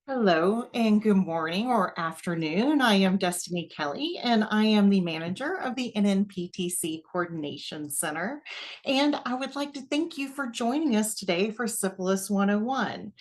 Hello and good morning or afternoon. I am Destiny Kelly and I am the manager of the NNPTC Coordination Center. And I would like to thank you for joining us today for Syphilis 101.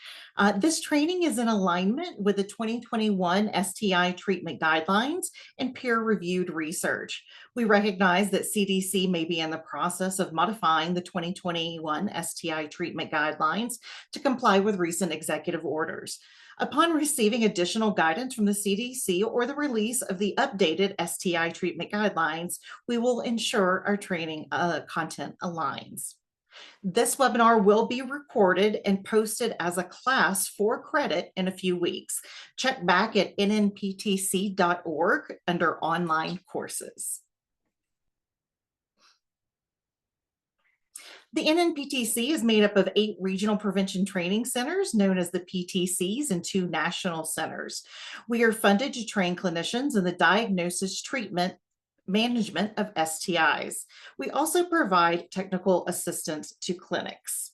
This training is in alignment with the 2021 STI treatment guidelines and peer-reviewed research. We recognize that CDC may be in the process of modifying the 2021 STI treatment guidelines to comply with recent executive orders. Upon receiving additional guidance from the CDC or the release of the updated STI treatment guidelines, we will ensure our training content aligns. This webinar will be recorded and posted as a class for credit in a few weeks. Check back at nnptc.org under online courses. The NNPTC is made up of 8 regional prevention training centers known as the PTCs and 2 national centers. We are funded to train clinicians in the diagnosis, treatment, management of STIs. We also provide technical assistance to clinics.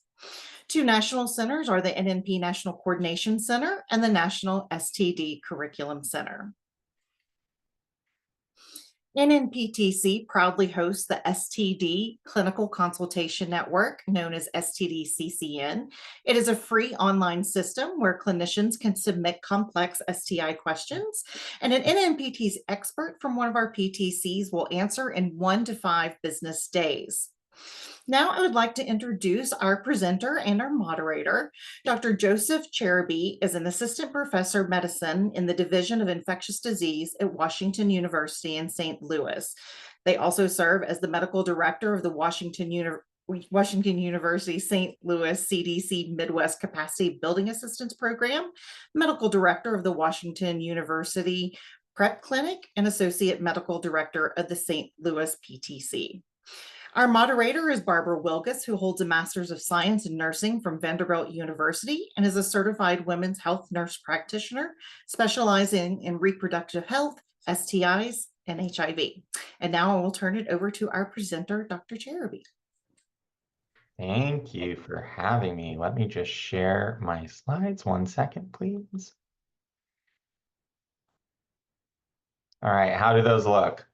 2 national centers are the NNP National Coordination Center and the National STD Curriculum Center. NNPTC proudly hosts the STD Clinical Consultation Network, known as STD-CCN. It is a free online system where clinicians can submit complex STI questions, and an NNPT's expert from one of our PTCs will answer in 1 to 5 business days. Now I would like to introduce our presenter and our moderator. Dr. Joseph Cheruby is an assistant professor of medicine in the Division of Infectious Disease at Washington University in St. Louis. They also serve as the medical director of the Washington University St. Louis CDC Midwest Capacity Building Assistance Program, medical director of the Washington University PrEP Clinic, and associate medical director of the St. Louis PTC. Our moderator is Barbara Wilgus, who holds a Master's of Science in Nursing from Vanderbilt University and is a certified women's health nurse practitioner specializing in reproductive health, STIs, and HIV. And now I will turn it over to our presenter, Dr. Cheruby. Thank you for having me. Let me just share my slides. 1 second, please. All right, how do those look?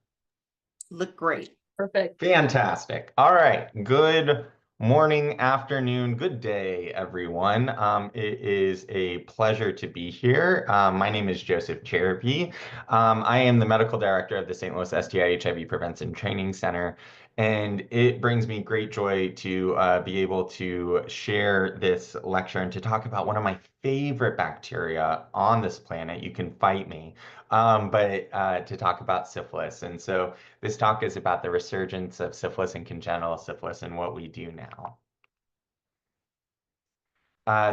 Look great. Perfect. Fantastic. All right, good morning, afternoon, good day, everyone. It is a pleasure to be here. My name is Joseph Cheruby. I am the medical director of the St. Louis STI HIV Prevention Training Center, and it brings me great joy to be able to share this lecture and to talk about one of my favorite bacteria on this planet. You can fight me, but to talk about syphilis. And so this talk is about the resurgence of syphilis and congenital syphilis and what we do now.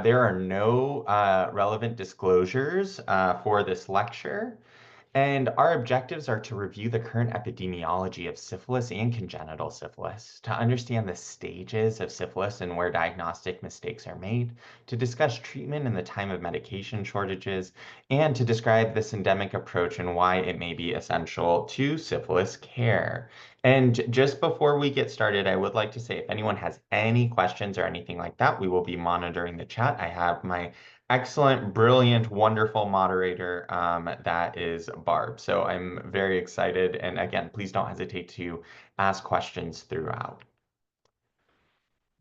There are no relevant disclosures for this lecture. And our objectives are to review the current epidemiology of syphilis and congenital syphilis, to understand the stages of syphilis and where diagnostic mistakes are made, to discuss treatment in the time of medication shortages, and to describe this endemic approach and why it may be essential to syphilis care. And just before we get started, I would like to say if anyone has any questions or anything like that, we will be monitoring the chat. I have my excellent, brilliant, wonderful moderator, that is Barb. So I'm very excited. And again, please don't hesitate to ask questions throughout.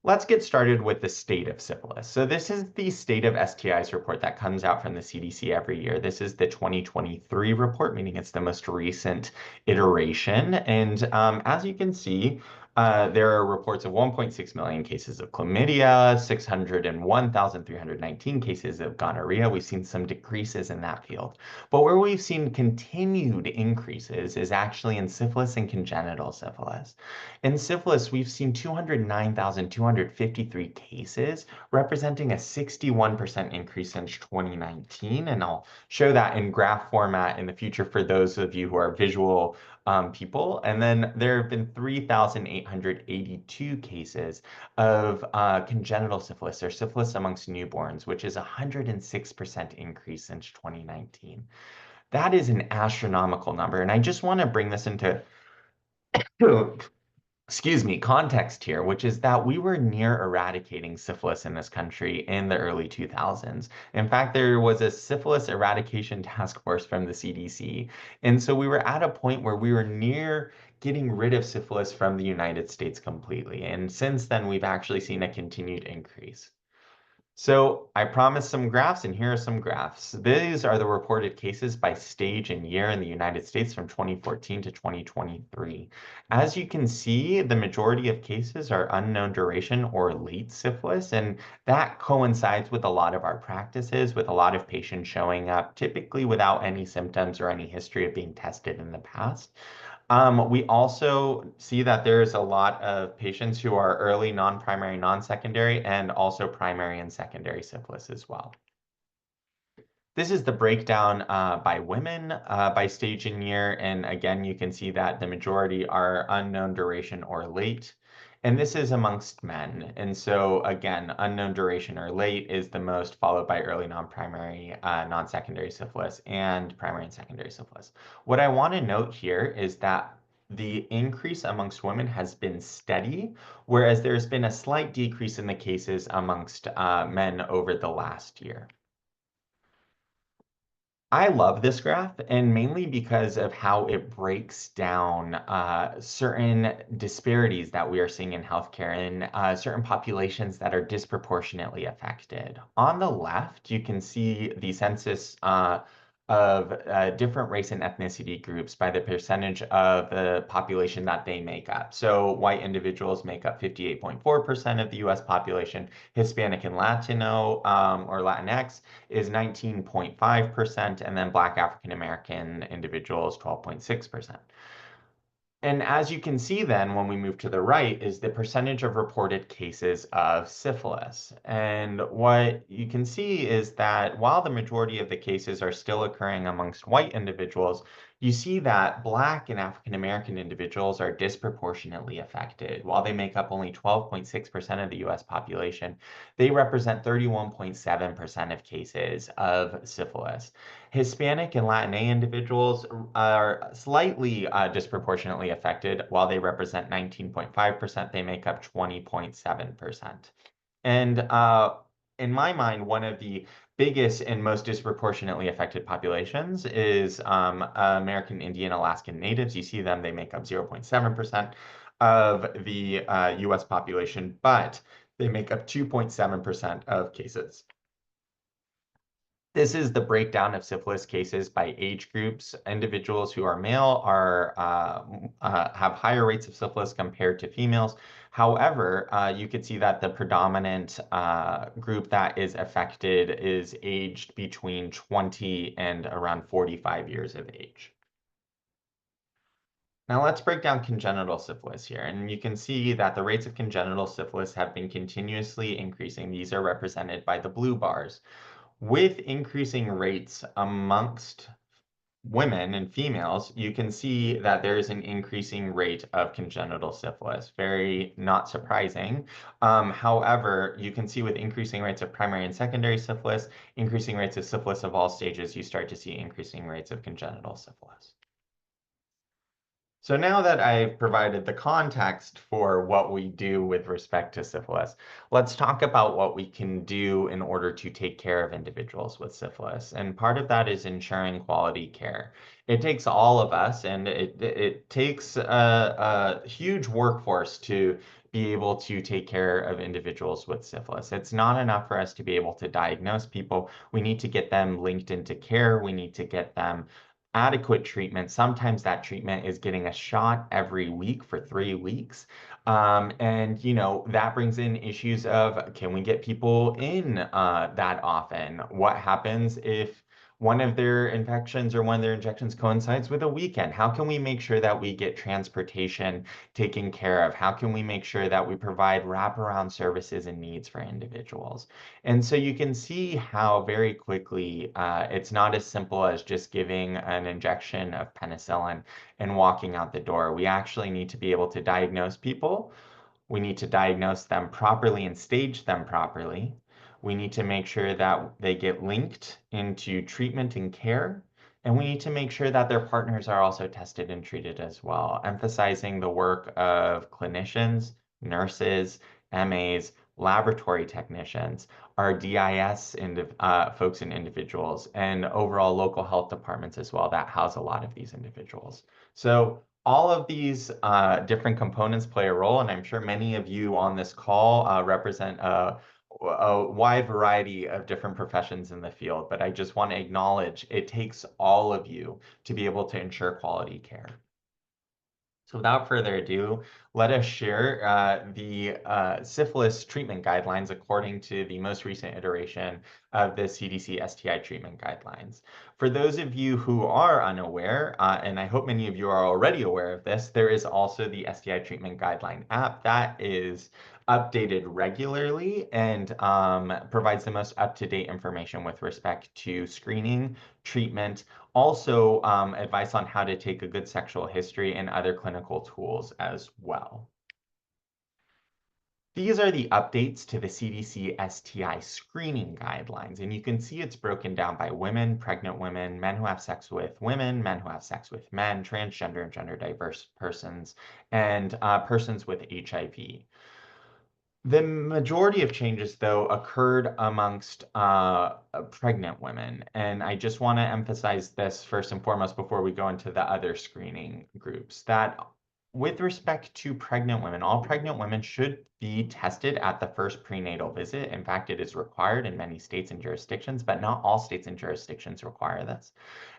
Let's get started with the state of syphilis. So this is the state of STIs report that comes out from the CDC every year. This is the 2023 report, meaning it's the most recent iteration. And as you can see, there are reports of 1.6 million cases of chlamydia, 601,319 cases of gonorrhea. We've seen some decreases in that field. But where we've seen continued increases is actually in syphilis and congenital syphilis. In syphilis, we've seen 209,253 cases, representing a 61% increase since 2019. And I'll show that in graph format in the future for those of you who are visual people. And then there have been 3,882 cases of congenital syphilis or syphilis amongst newborns, which is a 106% increase since 2019. That is an astronomical number. And I just want to bring this into context here, which is that we were near eradicating syphilis in this country in the early 2000s. In fact, there was a syphilis eradication task force from the CDC. And so we were at a point where we were near getting rid of syphilis from the United States completely. And since then, we've actually seen a continued increase. So I promised some graphs, and here are some graphs. These are the reported cases by stage and year in the United States from 2014 to 2023. As you can see, the majority of cases are unknown duration or late syphilis, and that coincides with a lot of our practices, with a lot of patients showing up typically without any symptoms or any history of being tested in the past. We also see that there's a lot of patients who are early non-primary, non-secondary, and also primary and secondary syphilis as well. This is the breakdown by women, by stage and year. And again, you can see that the majority are unknown duration or late. And this is amongst men. And so again, unknown duration or late is the most, followed by early non-primary, non-secondary syphilis, and primary and secondary syphilis. What I want to note here is that the increase amongst women has been steady, whereas there's been a slight decrease in the cases amongst men over the last year. I love this graph, and mainly because of how it breaks down certain disparities that we are seeing in healthcare and certain populations that are disproportionately affected. On the left, you can see the census of different race and ethnicity groups by the percentage of the population that they make up. So white individuals make up 58.4% of the US population, Hispanic and Latino or Latinx is 19.5%, and then Black African American individuals, 12.6%. And as you can see then, when we move to the right, is the percentage of reported cases of syphilis. And what you can see is that while the majority of the cases are still occurring amongst white individuals, you see that Black and African American individuals are disproportionately affected. While they make up only 12.6% of the US population, they represent 31.7% of cases of syphilis. Hispanic and Latina individuals are slightly disproportionately affected. While they represent 19.5%, they make up 20.7%. And in my mind, one of the biggest and most disproportionately affected populations is American Indian Alaskan Natives. You see them, they make up 0.7% of the US population, but they make up 2.7% of cases. This is the breakdown of syphilis cases by age groups. Individuals who are male have higher rates of syphilis compared to females. However, you can see that the predominant group that is affected is aged between 20 and around 45 years of age. Now let's break down congenital syphilis here. And you can see that the rates of congenital syphilis have been continuously increasing. These are represented by the blue bars. With increasing rates amongst women and females, you can see that there is an increasing rate of congenital syphilis. Very not surprising. However, you can see with increasing rates of primary and secondary syphilis, increasing rates of syphilis of all stages, you start to see increasing rates of congenital syphilis. So now that I've provided the context for what we do with respect to syphilis, let's talk about what we can do in order to take care of individuals with syphilis. And part of that is ensuring quality care. It takes all of us, and it takes a huge workforce to be able to take care of individuals with syphilis. It's not enough for us to be able to diagnose people. We need to get them linked into care. We need to get them adequate treatment. Sometimes that treatment is getting a shot every week for 3 weeks. And, that brings in issues of, can we get people in that often? What happens if one of their infections or one of their injections coincides with a weekend? How can we make sure that we get transportation taken care of? How can we make sure that we provide wraparound services and needs for individuals? And so you can see how very quickly it's not as simple as just giving an injection of penicillin and walking out the door. We actually need to be able to diagnose people. We need to diagnose them properly and stage them properly. We need to make sure that they get linked into treatment and care. And we need to make sure that their partners are also tested and treated as well, emphasizing the work of clinicians, nurses, MAs, laboratory technicians, our DIS folks and individuals, and overall local health departments as well that house a lot of these individuals. So all of these different components play a role, and I'm sure many of you on this call represent a wide variety of different professions in the field, but I just want to acknowledge it takes all of you to be able to ensure quality care. So without further ado, let us share the syphilis treatment guidelines according to the most recent iteration of the CDC STI treatment guidelines. For those of you who are unaware, and I hope many of you are already aware of this, there is also the STI treatment guideline app that is updated regularly and provides the most up-to-date information with respect to screening, treatment, also advice on how to take a good sexual history and other clinical tools as well. These are the updates to the CDC STI screening guidelines, and you can see it's broken down by women, pregnant women, men who have sex with women, men who have sex with men, transgender and gender diverse persons, and persons with HIV. The majority of changes, though, occurred amongst pregnant women. And I just want to emphasize this first and foremost before we go into the other screening groups, that with respect to pregnant women, all pregnant women should be tested at the first prenatal visit. In fact, it is required in many states and jurisdictions, but not all states and jurisdictions require this.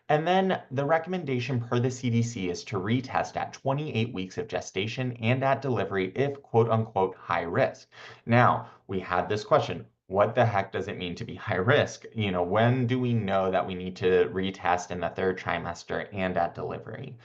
And then the recommendation per the CDC is to retest at 28 weeks of gestation and at delivery if quote unquote high risk. Now, we had this question. What the heck does it mean to be high risk? You know, when do we know that we need to retest in the third trimester and at delivery?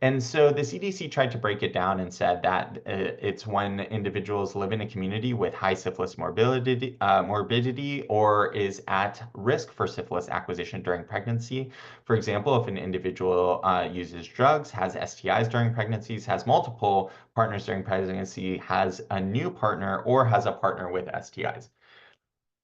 And so the CDC tried to break it down and said that it's when individuals live in a community with high syphilis morbidity or is at risk for syphilis acquisition during pregnancy. For example, if an individual uses drugs, has STIs during pregnancies, has multiple partners during pregnancy, has a new partner, or has a partner with STIs.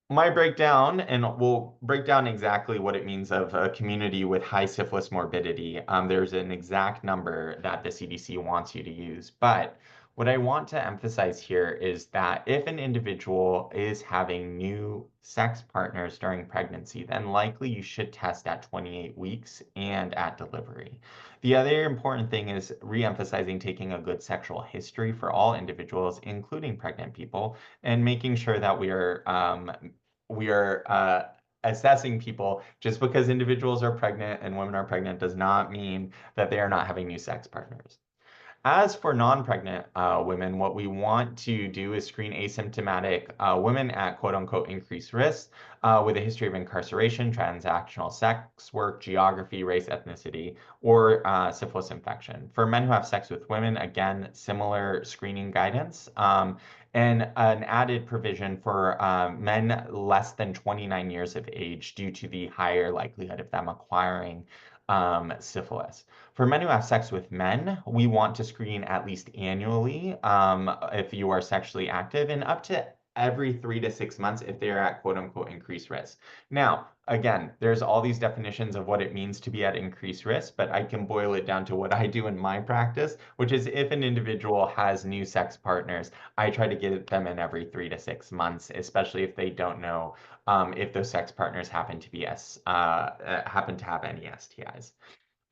My breakdown, and we'll break down exactly what it means of a community with high syphilis morbidity. There's an exact number that the CDC wants you to use. But what I want to emphasize here is that if an individual is having new sex partners during pregnancy, then likely you should test at 28 weeks and at delivery. The other important thing is re-emphasizing taking a good sexual history for all individuals, including pregnant people, and making sure that we are assessing people. Just because individuals are pregnant and women are pregnant does not mean that they are not having new sex partners. As for non-pregnant women, what we want to do is screen asymptomatic women at quote unquote increased risk with a history of incarceration, transactional sex work, geography, race, ethnicity, or syphilis infection. For men who have sex with women, again, similar screening guidance. And an added provision for men less than 29 years of age due to the higher likelihood of them acquiring syphilis. For men who have sex with men, we want to screen at least annually if you are sexually active, and up to every 3 to 6 months if they are at quote unquote increased risk. Now, again, there's all these definitions of what it means to be at increased risk, but I can boil it down to what I do in my practice, which is if an individual has new sex partners, I try to get them in every 3 to 6 months, especially if they don't know if those sex partners happen to have any STIs.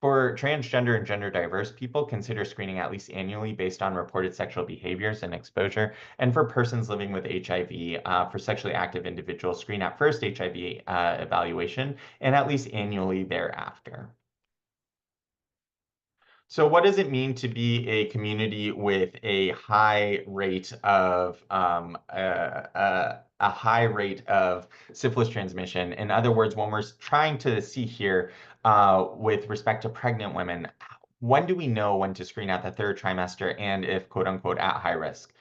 For transgender and gender diverse people, consider screening at least annually based on reported sexual behaviors and exposure. And for persons living with HIV, for sexually active individuals, screen at first HIV evaluation and at least annually thereafter. So what does it mean to be a community with a high rate of a high rate of syphilis transmission? In other words, when we're trying to see here with respect to pregnant women, when do we know when to screen at the third trimester and if quote unquote at high risk?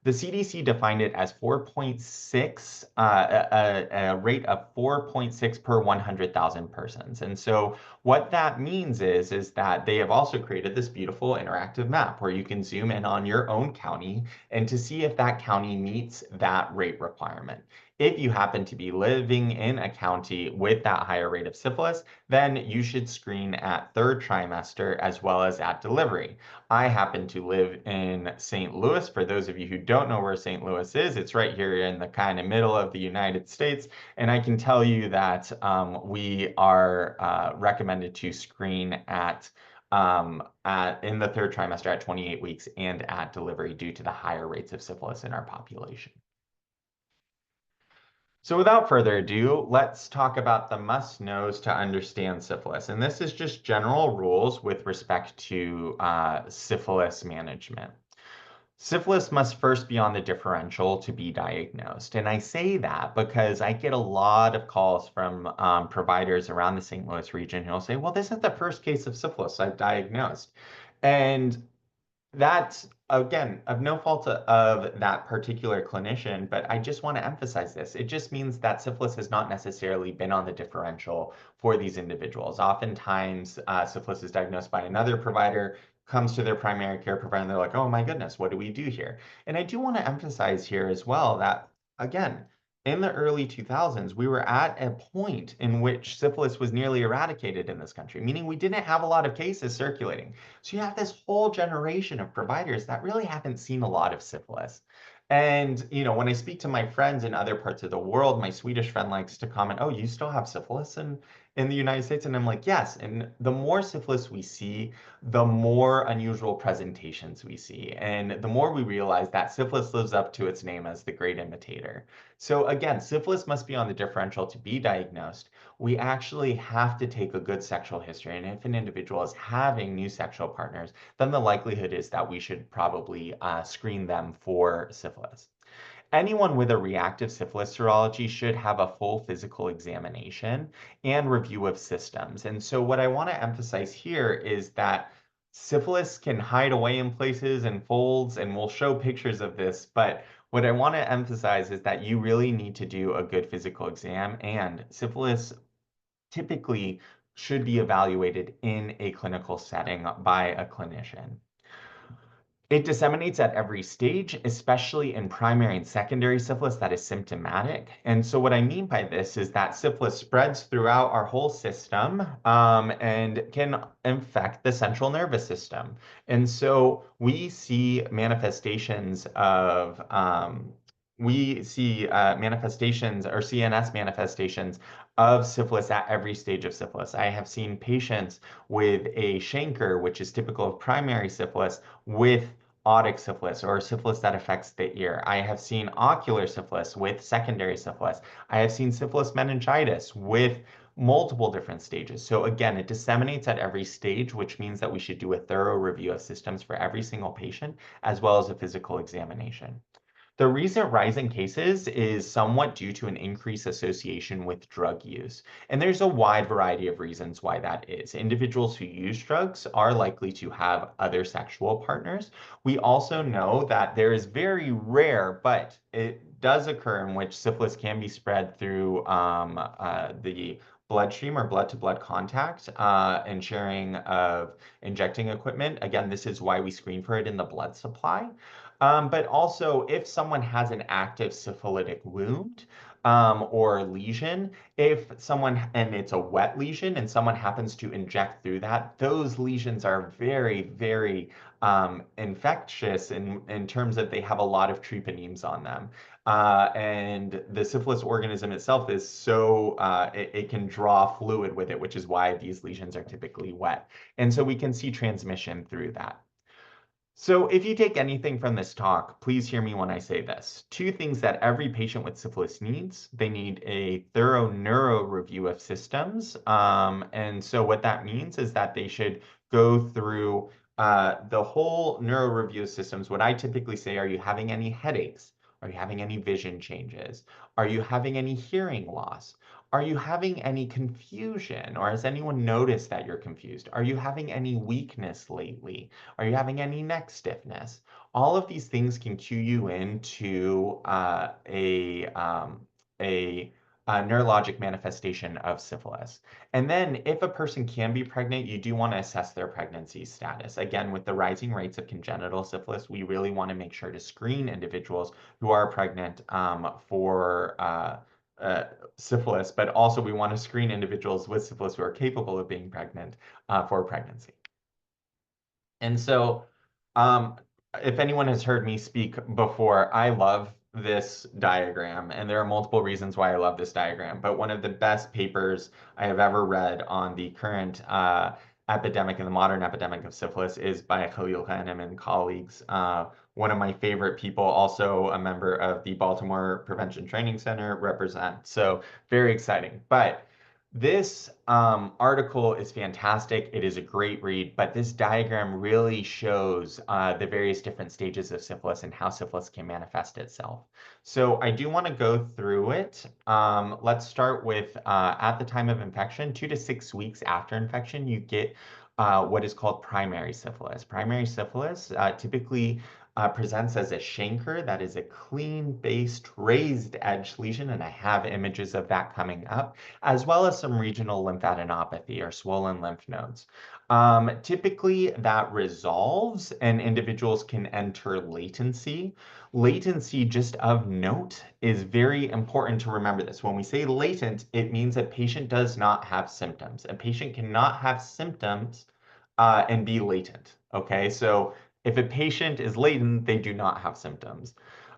The CDC defined it as 4.6, a rate of 4.6 per 100,000 persons. And so what that means is that they have also created this beautiful interactive map where you can zoom in on your own county and to see if that county meets that rate requirement. if you happen to be living in a county with that higher rate of syphilis, then you should screen at third trimester as well as at delivery. I happen to live in St. Louis. For those of you who don't know where St. Louis is, it's right here in the kind of middle of the United States. And I can tell you that we are recommended to screen in the third trimester at 28 weeks and at delivery due to the higher rates of syphilis in our population. So without further ado, let's talk about the must-knows to understand syphilis. And this is just general rules with respect to syphilis management. Syphilis must first be on the differential to be diagnosed. And I say that because I get a lot of calls from providers around the St. Louis region who'll say, well, this is the first case of syphilis I've diagnosed. And that's, again, of no fault of that particular clinician, but I just want to emphasize this. It just means that syphilis has not necessarily been on the differential for these individuals. Oftentimes, syphilis is diagnosed by another provider, comes to their primary care provider, and they're like, oh my goodness, what do we do here? And I do want to emphasize here as well that, again, in the early 2000s, we were at a point in which syphilis was nearly eradicated in this country, meaning we didn't have a lot of cases circulating. So you have this whole generation of providers that really haven't seen a lot of syphilis. And, when I speak to my friends in other parts of the world, my Swedish friend likes to comment, oh, you still have syphilis in the United States? And I'm like, yes. And the more syphilis we see, the more unusual presentations we see. And the more we realize that syphilis lives up to its name as the great imitator. So again, syphilis must be on the differential to be diagnosed. We actually have to take a good sexual history. And if an individual is having new sexual partners, then the likelihood is that we should probably screen them for syphilis. Anyone with a reactive syphilis serology should have a full physical examination and review of systems. And so what I want to emphasize here is that syphilis can hide away in places and folds, and we'll show pictures of this, but what I want to emphasize is that you really need to do a good physical exam, and syphilis typically should be evaluated in a clinical setting by a clinician. It disseminates at every stage, especially in primary and secondary syphilis that is symptomatic. And so what I mean by this is that syphilis spreads throughout our whole system and can infect the central nervous system. And so we see manifestations of manifestations or CNS manifestations of syphilis at every stage of syphilis. I have seen patients with a chancre, which is typical of primary syphilis, with otic syphilis or syphilis that affects the ear. I have seen ocular syphilis with secondary syphilis. I have seen syphilis meningitis with multiple different stages. So again, it disseminates at every stage, which means that we should do a thorough review of systems for every single patient, as well as a physical examination. The recent rise in cases is somewhat due to an increased association with drug use. And there's a wide variety of reasons why that is. Individuals who use drugs are likely to have other sexual partners. We also know that there is very rare, but it does occur in which syphilis can be spread through the bloodstream or blood-to-blood contact and sharing of injecting equipment. Again, this is why we screen for it in the blood supply. But also, if someone has an active syphilitic wound or lesion, and it's a wet lesion and someone happens to inject through that, those lesions are very, very infectious in terms of they have a lot of treponemes on them. And the syphilis organism itself is it can draw fluid with it, which is why these lesions are typically wet. And so we can see transmission through that. So if you take anything from this talk, please hear me when I say this. Two things that every patient with syphilis needs. They need a thorough neuro review of systems. And so what that means is that they should go through the whole neuro review of systems. What I typically say, are you having any headaches? Are you having any vision changes? Are you having any hearing loss? Are you having any confusion? Or has anyone noticed that you're confused? Are you having any weakness lately? Are you having any neck stiffness? All of these things can cue you into a neurologic manifestation of syphilis. And then if a person can be pregnant, you do want to assess their pregnancy status. Again, with the rising rates of congenital syphilis, we really want to make sure to screen individuals who are pregnant for uh, syphilis, but also we want to screen individuals with syphilis who are capable of being pregnant for pregnancy. And so, um, if anyone has heard me speak before, I love this diagram, and there are multiple reasons why I love this diagram. But one of the best papers I have ever read on the current epidemic and the modern epidemic of syphilis is by Khalil Ghanem and colleagues. One of my favorite people, also a member of the Baltimore Prevention Training Center, represent. So very exciting. But this article is fantastic. It is a great read, but this diagram really shows the various different stages of syphilis and how syphilis can manifest itself. So I do want to go through it. Let's start with at the time of infection, 2 to 6 weeks after infection, you get what is called primary syphilis. Primary syphilis typically presents as a chancre, that is a clean-based raised edge lesion, and I have images of that coming up, as well as some regional lymphadenopathy or swollen lymph nodes. Typically, that resolves and individuals can enter latency. Latency, just of note, is very important to remember this. When we say latent, it means a patient does not have symptoms. A patient cannot have symptoms and be latent. Okay, so if a patient is latent, they do not have symptoms.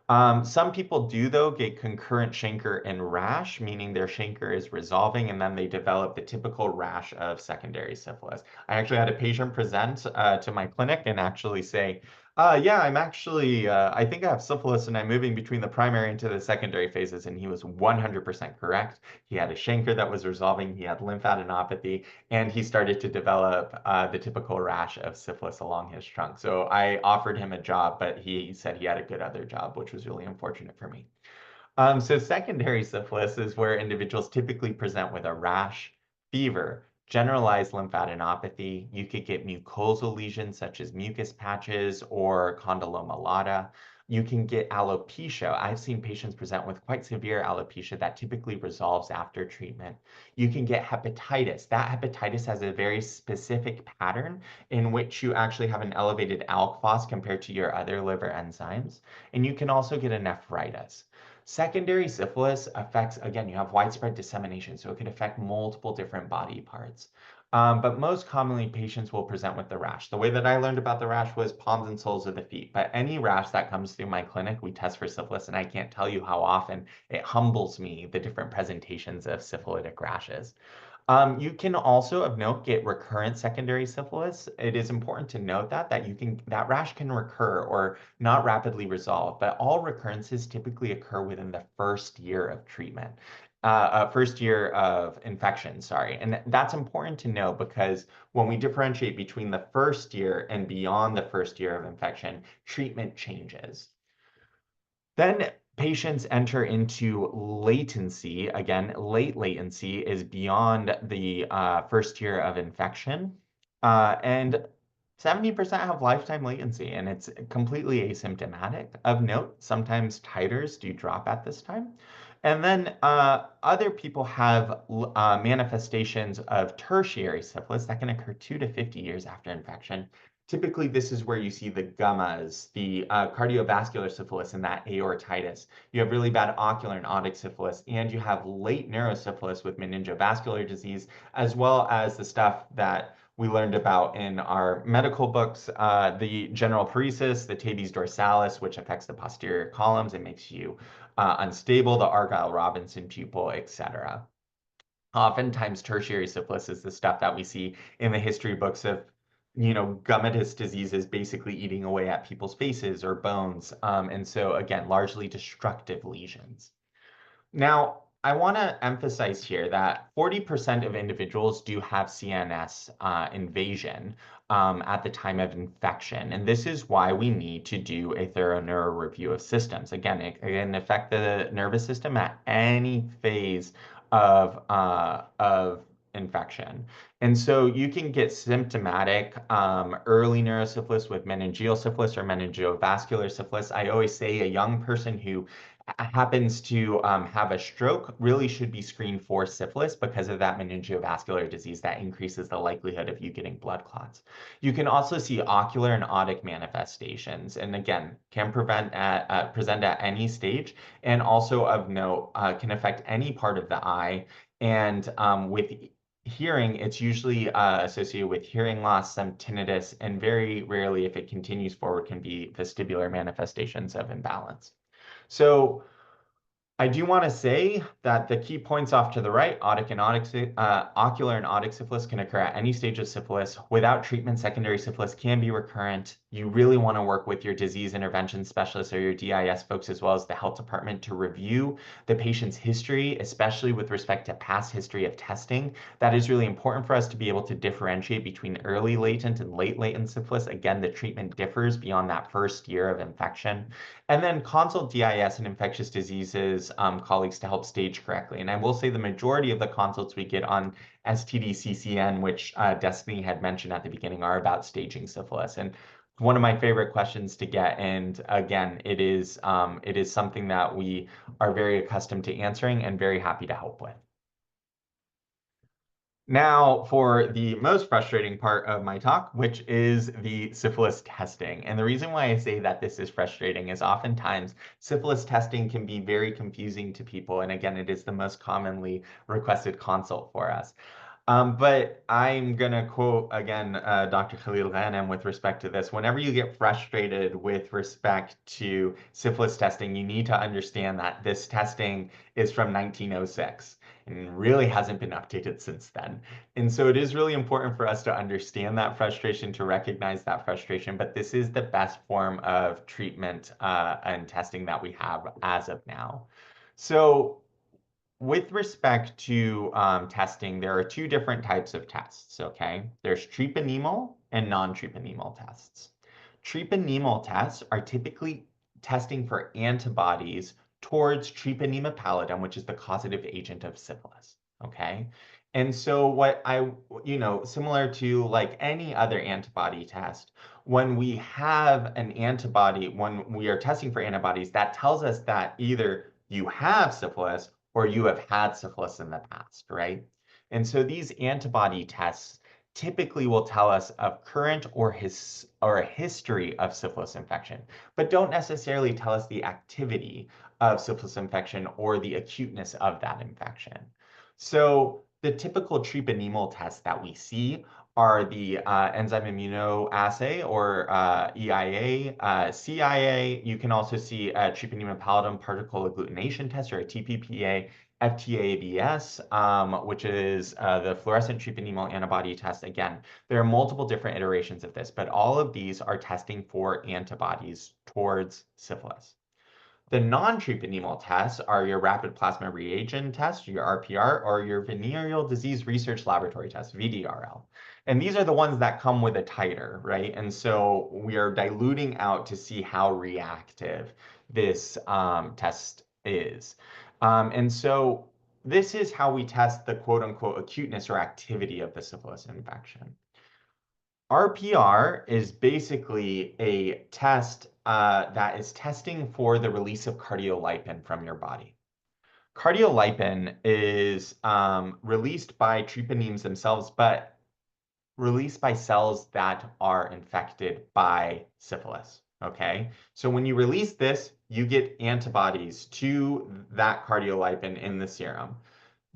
Some people do, though, get concurrent chancre and rash, meaning their chancre is resolving and then they develop the typical rash of secondary syphilis. I actually had a patient present to my clinic and actually say, yeah, I think I have syphilis and I'm moving between the primary into the secondary phases. And he was 100% correct. He had a chancre that was resolving, he had lymphadenopathy, and he started to develop the typical rash of syphilis along his trunk. So I offered him a job, but he said he had a good other job, which was really unfortunate for me. So secondary syphilis is where individuals typically present with a rash, fever, generalized lymphadenopathy. You could get mucosal lesions such as mucus patches or condyloma lata. You can get alopecia. I've seen patients present with quite severe alopecia that typically resolves after treatment. You can get hepatitis. That hepatitis has a very specific pattern in which you actually have an elevated alk phos compared to your other liver enzymes. And you can also get a nephritis. Secondary syphilis affects, again, you have widespread dissemination, so it can affect multiple different body parts. But most commonly, patients will present with the rash. The way that I learned about the rash was palms and soles of the feet. But any rash that comes through my clinic, we test for syphilis, and I can't tell you how often it humbles me, the different presentations of syphilitic rashes. You can also, of note, get recurrent secondary syphilis. It is important to note that rash can recur or not rapidly resolve, but all recurrences typically occur within the first year of treatment, first year of infection, sorry. And that's important to know because when we differentiate between the first year and beyond the first year of infection, treatment changes. Then patients enter into latency. Again, late latency is beyond the first year of infection. And 70% have lifetime latency, and it's completely asymptomatic. Of note, sometimes titers do drop at this time. And then other people have manifestations of tertiary syphilis that can occur 2 to 50 years after infection. Typically, this is where you see the gummas, the cardiovascular syphilis, and that aortitis. You have really bad ocular and otic syphilis, and you have late neurosyphilis with meningovascular disease, as well as the stuff that we learned about in our medical books, the general paresis, the tabes dorsalis, which affects the posterior columns and makes you unstable, the Argyll-Robinson pupil, etc. Oftentimes, tertiary syphilis is the stuff that we see in the history books of, gummatous diseases basically eating away at people's faces or bones. And so, again, largely destructive lesions. Now, I want to emphasize here that 40% of individuals do have CNS invasion at the time of infection. And this is why we need to do a thorough neuro review of systems. Again, it can affect the nervous system at any phase of infection. And so you can get symptomatic early neurosyphilis with meningeal syphilis or meningovascular syphilis. I always say a young person who happens to have a stroke really should be screened for syphilis because of that meningovascular disease that increases the likelihood of you getting blood clots. You can also see ocular and otic manifestations, and again, can present at any stage, and also of note, can affect any part of the eye. And with hearing, it's usually associated with hearing loss, some tinnitus, and very rarely, if it continues forward, can be vestibular manifestations of imbalance. So I do want to say that the key points off to the right, ocular and otic syphilis can occur at any stage of syphilis. Without treatment, secondary syphilis can be recurrent. You really want to work with your disease intervention specialist or your DIS folks, as well as the health department, to review the patient's history, especially with respect to past history of testing. That is really important for us to be able to differentiate between early latent and late latent syphilis. Again, the treatment differs beyond that first year of infection. And then consult DIS and infectious diseases colleagues to help stage correctly. And I will say the majority of the consults we get on STD-CCN, which Destiny had mentioned at the beginning, are about staging syphilis. And one of my favorite questions to get, and again, it is something that we are very accustomed to answering and very happy to help with. Now, for the most frustrating part of my talk, which is the syphilis testing. And the reason why I say that this is frustrating is oftentimes syphilis testing can be very confusing to people. And again, it is the most commonly requested consult for us. But I'm going to quote again Dr. Khalil Ghanem with respect to this. Whenever you get frustrated with respect to syphilis testing, you need to understand that this testing is from 1906 and really hasn't been updated since then. And so it is really important for us to understand that frustration, to recognize that frustration, but this is the best form of treatment and testing that we have as of now. So with respect to testing, there are two different types of tests, okay? There's treponemal and non-treponemal tests. Treponemal tests are typically testing for antibodies towards Treponema pallidum, which is the causative agent of syphilis, okay? And so similar to like any other antibody test, when we have an antibody, when we are testing for antibodies, that tells us that either you have syphilis or you have had syphilis in the past, right? And so these antibody tests typically will tell us of current or a history of syphilis infection, but don't necessarily tell us the activity of syphilis infection or the acuteness of that infection. So the typical treponemal tests that we see are the enzyme immunoassay or EIA, CIA. You can also see a treponema pallidum particle agglutination test or a TPPA, FTABS, which is the fluorescent treponemal antibody test. Again, there are multiple different iterations of this, but all of these are testing for antibodies towards syphilis. The non-treponemal tests are your rapid plasma reagent test, your RPR, or your venereal disease research laboratory test, VDRL. And these are the ones that come with a titer, right? And so we are diluting out to see how reactive this test is. And so this is how we test the quote unquote acuteness or activity of the syphilis infection. RPR is basically a test that is testing for the release of cardiolipin from your body. Cardiolipin is released by treponemes themselves, but released by cells that are infected by syphilis. Okay, so when you release this, you get antibodies to that cardiolipin in the serum.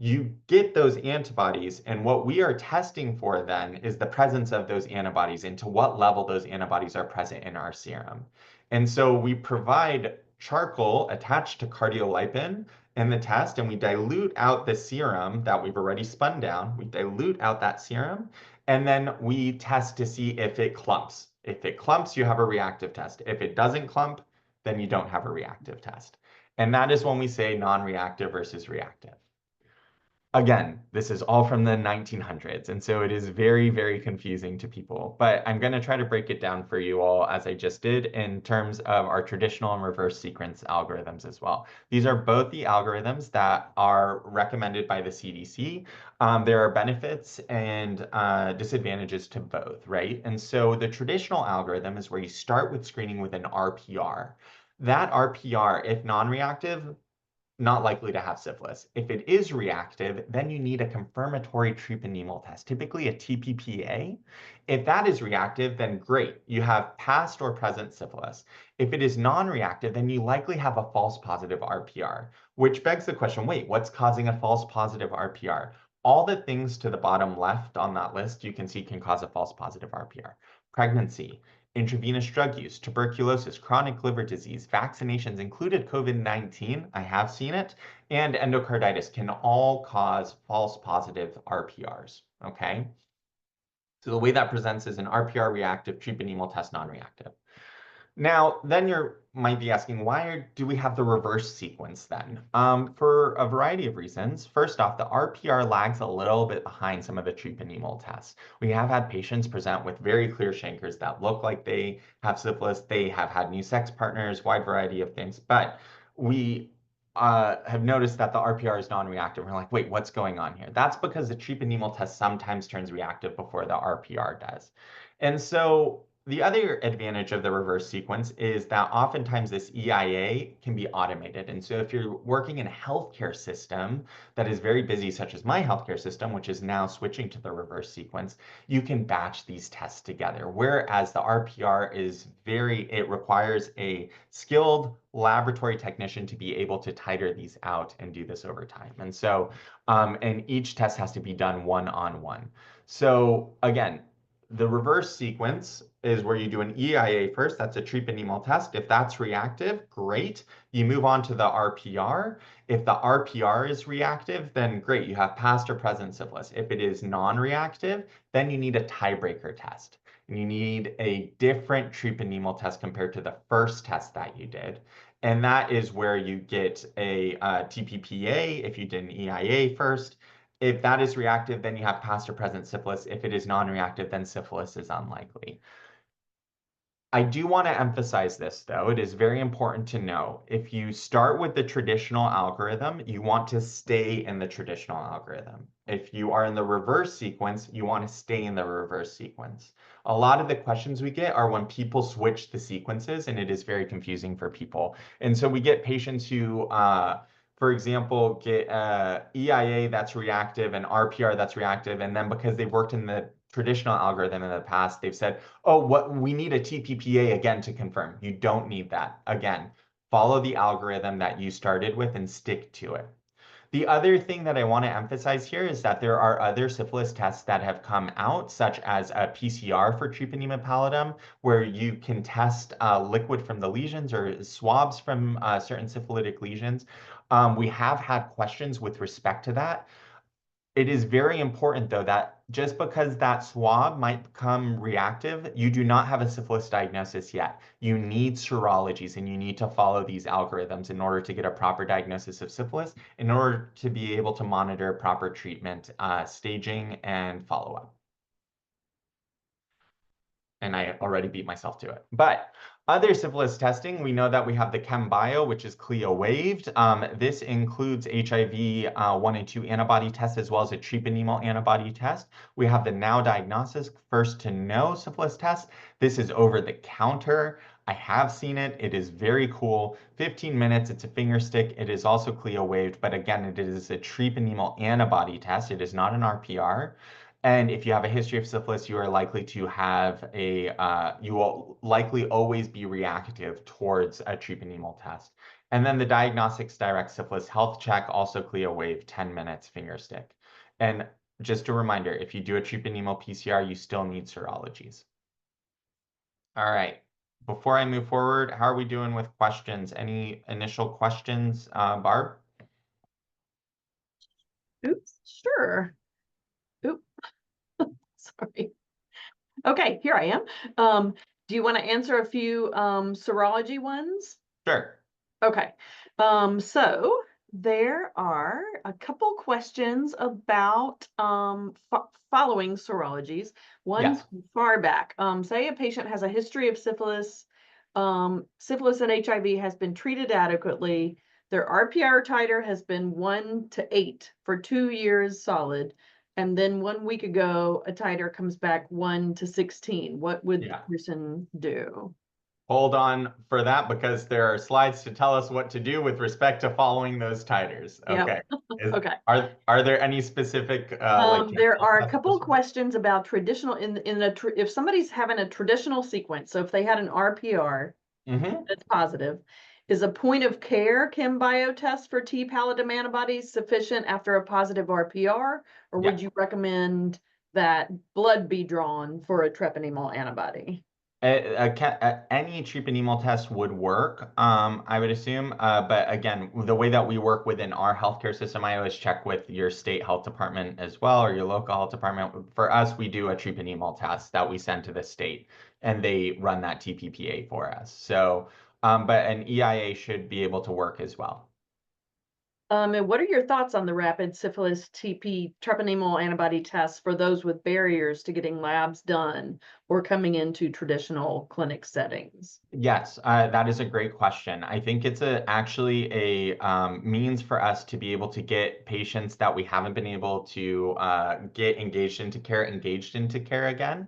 You get those antibodies, and what we are testing for then is the presence of those antibodies and to what level those antibodies are present in our serum. And so we provide charcoal attached to cardiolipin in the test, and we dilute out the serum that we've already spun down. We dilute out that serum, and then we test to see if it clumps. If it clumps, you have a reactive test. If it doesn't clump, then you don't have a reactive test. And that is when we say non-reactive versus reactive. Again, this is all from the 1900s, and so it is very, very confusing to people. But I'm going to try to break it down for you all as I just did in terms of our traditional and reverse sequence algorithms as well. These are both the algorithms that are recommended by the CDC. There are benefits and disadvantages to both, right? And so the traditional algorithm is where you start with screening with an RPR. That RPR, if non-reactive, not likely to have syphilis. If it is reactive, then you need a confirmatory treponemal test, typically a TPPA. If that is reactive, then great, you have past or present syphilis. If it is non-reactive, then you likely have a false positive RPR, which begs the question, wait, what's causing a false positive RPR? All the things to the bottom left on that list you can see can cause a false positive RPR. Pregnancy, intravenous drug use, tuberculosis, chronic liver disease, vaccinations, included COVID-19, I have seen it, and endocarditis can all cause false positive RPRs, okay? So the way that presents is an RPR reactive, treponemal test non-reactive. Now, then you might be asking, why do we have the reverse sequence then? For a variety of reasons. First off, the RPR lags a little bit behind some of the treponemal tests. We have had patients present with very clear chancres that look like they have syphilis. They have had new sex partners, wide variety of things. But we have noticed that the RPR is non-reactive. We're like, wait, what's going on here? That's because the treponemal test sometimes turns reactive before the RPR does. And so the other advantage of the reverse sequence is that oftentimes this EIA can be automated. And so if you're working in a healthcare system that is very busy, such as my healthcare system, which is now switching to the reverse sequence, you can batch these tests together. Whereas the RPR is it requires a skilled laboratory technician to be able to titer these out and do this over time. And so, and each test has to be done one-on-one. So again, the reverse sequence is where you do an EIA first. That's a treponemal test. If that's reactive, great. You move on to the RPR. If the RPR is reactive, then great. You have past or present syphilis. If it is non-reactive, then you need a tiebreaker test. And you need a different treponemal test compared to the first test that you did. And that is where you get a TPPA if you did an EIA first. If that is reactive, then you have past or present syphilis. If it is non-reactive, then syphilis is unlikely. I do want to emphasize this, though. It is very important to know if you start with the traditional algorithm, you want to stay in the traditional algorithm. If you are in the reverse sequence, you want to stay in the reverse sequence. A lot of the questions we get are when people switch the sequences, and it is very confusing for people. And so we get patients who, for example, get EIA that's reactive and RPR that's reactive, and then because they've worked in the traditional algorithm in the past, they've said, oh, we need a TPPA again to confirm. You don't need that. Again, follow the algorithm that you started with and stick to it. The other thing that I want to emphasize here is that there are other syphilis tests that have come out, such as a PCR for Treponema pallidum, where you can test liquid from the lesions or swabs from certain syphilitic lesions. We have had questions with respect to that. It is very important, though, that just because that swab might become reactive, you do not have a syphilis diagnosis yet. You need serologies, and you need to follow these algorithms in order to get a proper diagnosis of syphilis, in order to be able to monitor proper treatment, staging, and follow-up. And I already beat myself to it. But other syphilis testing, we know that we have the ChemBio, which is CLIA waived. This includes HIV 1 and 2 antibody test, as well as a treponemal antibody test. We have the Now Diagnostics First to Know syphilis test. This is over the counter. I have seen it. It is very cool. 15 minutes. It's a finger stick. It is also CLIA waived, but again, it is a treponemal antibody test. It is not an RPR. And if you have a history of syphilis, you are likely to have you will likely always be reactive towards a treponemal test. And then the Diagnostics Direct Syphilis Health Check, also CLIA waived, 10 minutes finger stick. And just a reminder, if you do a treponemal PCR, you still need serologies. All right. Before I move forward, how are we doing with questions? Any initial questions, Barb? Oops, sure. Oop, sorry. Okay, here I am. Do you want to answer a few serology ones? Sure. Okay. So there are a couple questions about following serologies. One's Yes. far back. Say a patient has a history of syphilis. Syphilis and HIV has been treated adequately. Their RPR titer has been 1 to 8 for 2 years solid. And then 1 week ago, a titer comes back 1 to 16. What would Yeah. the person do? Hold on for that because there are slides to tell us what to do with respect to following those titers. Yep. Okay. Okay. Are there any specific like There are a tests couple of specific? questions about traditional if somebody's having a traditional sequence, so if they had an RPR Mm-hmm. that's positive, is a point of care chem bio test for T pallidum antibodies sufficient after a positive RPR, or Yeah. would you recommend that blood be drawn for a treponemal antibody? Any treponemal test would work, I would assume. But again, the way that we work within our healthcare system, I always check with your state health department as well, or your local health department. For us, we do a treponemal test that we send to the state, and they run that TPPA for us. So, but an EIA should be able to work as well. And what are your thoughts on the rapid syphilis TP treponemal antibody tests for those with barriers to getting labs done or coming into traditional clinic settings? Yes, that is a great question. I think it's actually a means for us to be able to get patients that we haven't been able to get engaged into care again.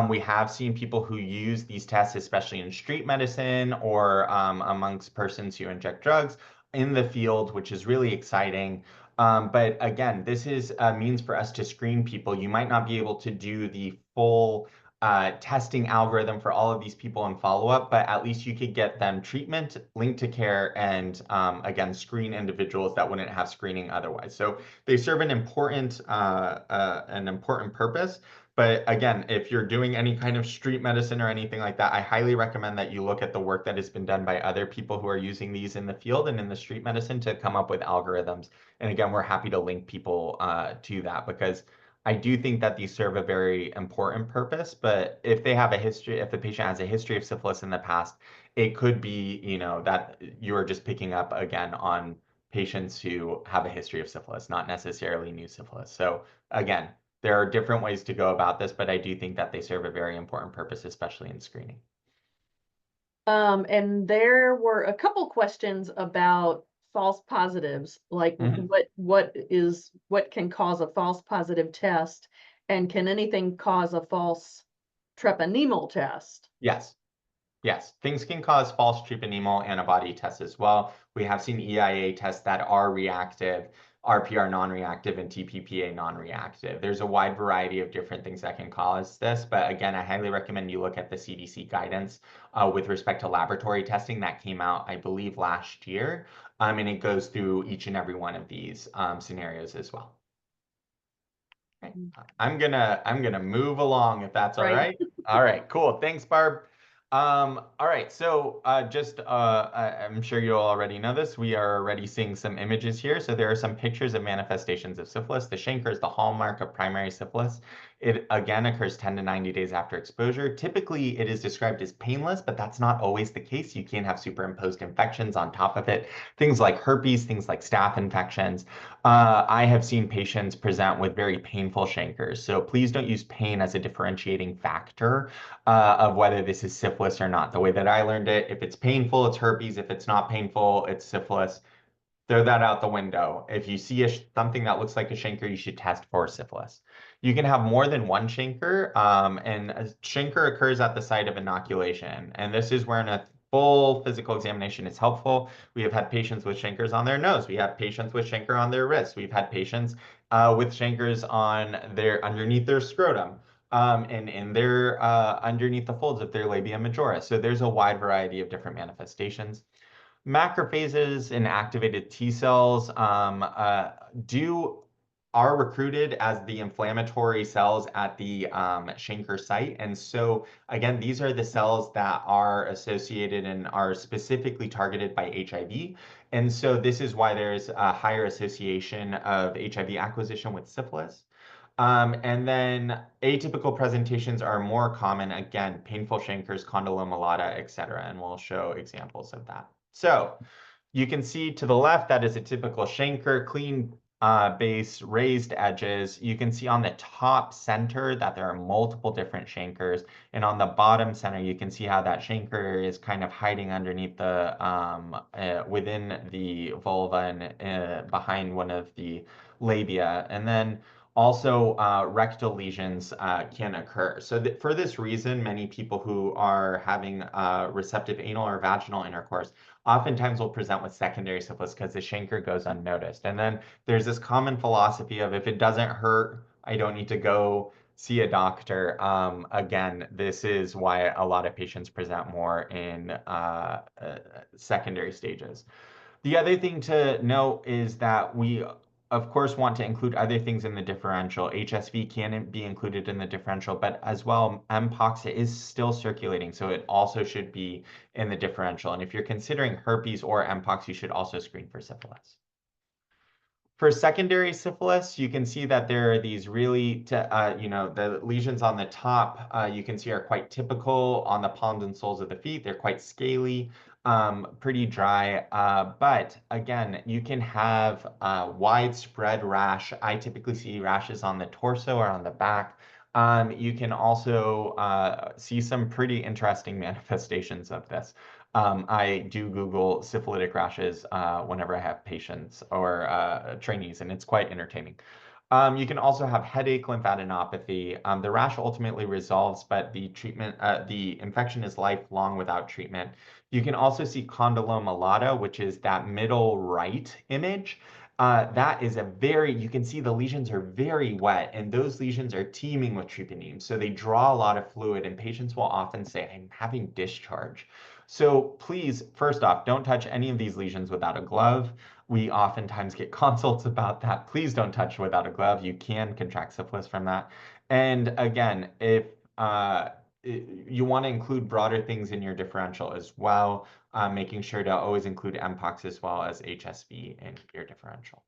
We have seen people who use these tests, especially in street medicine or amongst persons who inject drugs in the field, which is really exciting. But again, this is a means for us to screen people. You might not be able to do the full testing algorithm for all of these people in follow-up, but at least you could get them treatment linked to care and again, screen individuals that wouldn't have screening otherwise. So they serve an important purpose. But again, if you're doing any kind of street medicine or anything like that, I highly recommend that you look at the work that has been done by other people who are using these in the field and in the street medicine to come up with algorithms. And again, we're happy to link people to that because I do think that these serve a very important purpose, but if the patient has a history of syphilis in the past, it could be, that you are just picking up again on patients who have a history of syphilis, not necessarily new syphilis. So again, there are different ways to go about this, but I do think that they serve a very important purpose, especially in screening. And there were a couple questions about false positives, like Mhm. what can cause a false positive test, and can anything cause a false treponemal test? Yes. Yes, things can cause false treponemal antibody tests as well. We have seen EIA tests that are reactive, RPR non-reactive, and TPPA non-reactive. There's a wide variety of different things that can cause this, but again, I highly recommend you look at the CDC guidance with respect to laboratory testing that came out, I believe, last year, and it goes through each and every one of these scenarios as well. Okay. I'm gonna move along if that's all Right. right. All right, cool. Thanks, Barb. All right, so I'm sure you all already know this. We are already seeing some images here. So there are some pictures of manifestations of syphilis. The chancre is the hallmark of primary syphilis. It again occurs 10 to 90 days after exposure. Typically, it is described as painless, but that's not always the case. You can have superimposed infections on top of it. Things like herpes, things like staph infections. I have seen patients present with very painful chancres. So please don't use pain as a differentiating factor of whether this is syphilis or not. The way that I learned it, if it's painful, it's herpes. If it's not painful, it's syphilis. Throw that out the window. If you see something that looks like a chancre, you should test for syphilis. You can have more than one chancre, and a chancre occurs at the site of inoculation. And this is where a full physical examination is helpful. We have had patients with chancres on their nose. We have patients with chancre on their wrists. We've had patients with chancres underneath their scrotum. And in their underneath the folds of their labia majora. So there's a wide variety of different manifestations. Macrophages and activated T cells are recruited as the inflammatory cells at the chancre site. And so again, these are the cells that are associated and are specifically targeted by HIV. And so this is why there's a higher association of HIV acquisition with syphilis. And then atypical presentations are more common, again, painful chancres, condyloma lata, et cetera, and we'll show examples of that. So You can see to the left, that is a typical chancre, clean base, raised edges. You can see on the top center that there are multiple different chancres. And on the bottom center, you can see how that chancre is kind of hiding underneath the, within the vulva and behind one of the labia. And then also, rectal lesions can occur. So for this reason, many people who are having receptive anal or vaginal intercourse oftentimes will present with secondary syphilis because the chancre goes unnoticed. And then there's this common philosophy of if it doesn't hurt, I don't need to go see a doctor. Again, this is why a lot of patients present more in secondary stages. The other thing to note is that we, of course, want to include other things in the differential. HSV can be included in the differential, but as well, Mpox is still circulating, so it also should be in the differential. And if you're considering herpes or Mpox, you should also screen for syphilis. For secondary syphilis, you can see that there are these really, the lesions on the top, you can see are quite typical on the palms and soles of the feet. They're quite scaly, pretty dry. But again, you can have widespread rash. I typically see rashes on the torso or on the back. You can also see some pretty interesting manifestations of this. I do Google syphilitic rashes whenever I have patients or trainees, and it's quite entertaining. You can also have headache, lymphadenopathy. The rash ultimately resolves, but the infection is lifelong without treatment. You can also see condyloma lata, which is that middle right image. That is you can see the lesions are very wet, and those lesions are teeming with treponeme. So they draw a lot of fluid, and patients will often say, I'm having discharge. So please, first off, don't touch any of these lesions without a glove. We oftentimes get consults about that. Please don't touch without a glove. You can contract syphilis from that. And again, if you want to include broader things in your differential as well, making sure to always include Mpox as well as HSV in your differential.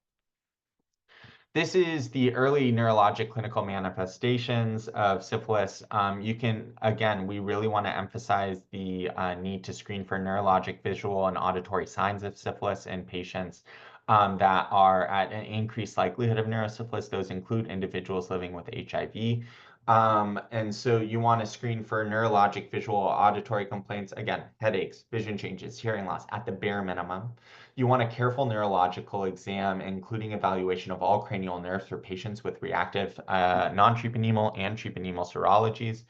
This is the early neurologic clinical manifestations of syphilis. Again, we really want to emphasize the need to screen for neurologic, visual, and auditory signs of syphilis in patients that are at an increased likelihood of neurosyphilis. Those include individuals living with HIV. And so you want to screen for neurologic, visual, auditory complaints. Again, headaches, vision changes, hearing loss at the bare minimum. You want a careful neurological exam, including evaluation of all cranial nerves for patients with reactive non-treponemal and treponemal serologies.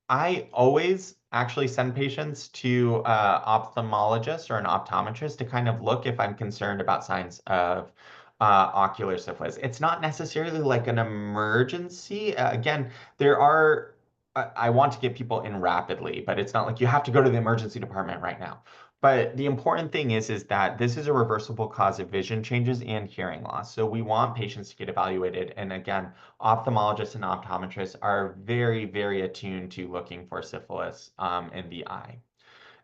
I always actually send patients to ophthalmologist or an optometrist to kind of look if I'm concerned about signs of ocular syphilis. It's not necessarily like an emergency. Again, I want to get people in rapidly, but it's not like you have to go to the emergency department right now. But the important thing is that this is a reversible cause of vision changes and hearing loss. So we want patients to get evaluated. And again, ophthalmologists and optometrists are very, very attuned to looking for syphilis in the eye.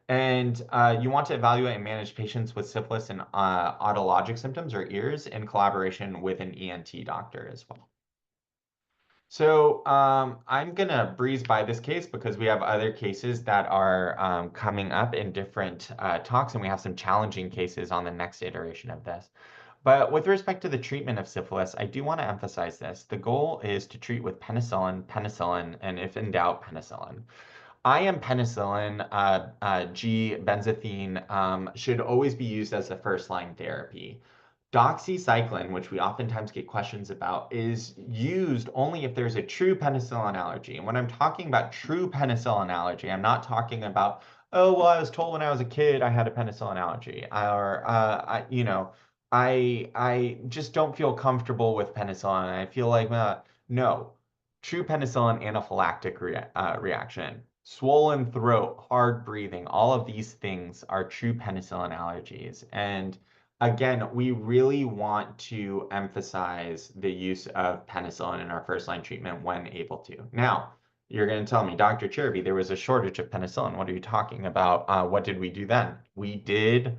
And you want to evaluate and manage patients with syphilis and otologic symptoms or ears in collaboration with an ENT doctor as well. So I'm going to breeze by this case because we have other cases that are coming up in different talks, and we have some challenging cases on the next iteration of this. But with respect to the treatment of syphilis, I do want to emphasize this. The goal is to treat with penicillin, and if in doubt, penicillin. IM penicillin, G-benzathine, should always be used as a first-line therapy. Doxycycline, which we oftentimes get questions about, is used only if there's a true penicillin allergy. And when I'm talking about true penicillin allergy, I'm not talking about, oh, well, I was told when I was a kid I had a penicillin allergy, or I just don't feel comfortable with penicillin. I feel like, no, true penicillin anaphylactic reaction. Swollen throat, hard breathing, all of these things are true penicillin allergies. And again, we really want to emphasize the use of penicillin in our first-line treatment when able to. Now, you're going to tell me, Dr. Cherby, there was a shortage of penicillin. What are you talking about? What did we do then? We did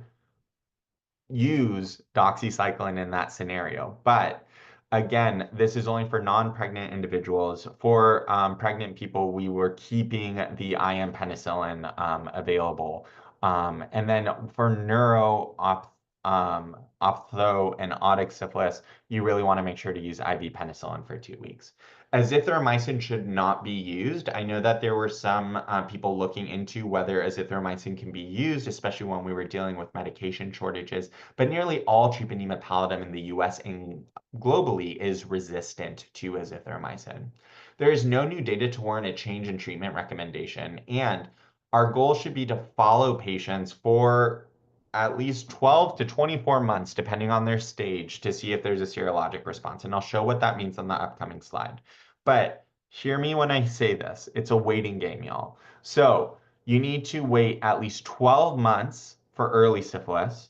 use doxycycline in that scenario, but again, this is only for non-pregnant individuals. For pregnant people, we were keeping the IM penicillin available And then for ophtho and otic syphilis, you really want to make sure to use IV penicillin for 2 weeks. Azithromycin should not be used. I know that there were some people looking into whether azithromycin can be used, especially when we were dealing with medication shortages, but nearly all treponema pallidum in the US and globally is resistant to azithromycin. There is no new data to warrant a change in treatment recommendation, and our goal should be to follow patients for at least 12 to 24 months, depending on their stage, to see if there's a serologic response. And I'll show what that means on the upcoming slide. But hear me when I say this, it's a waiting game, y'all. So you need to wait at least 12 months for early syphilis.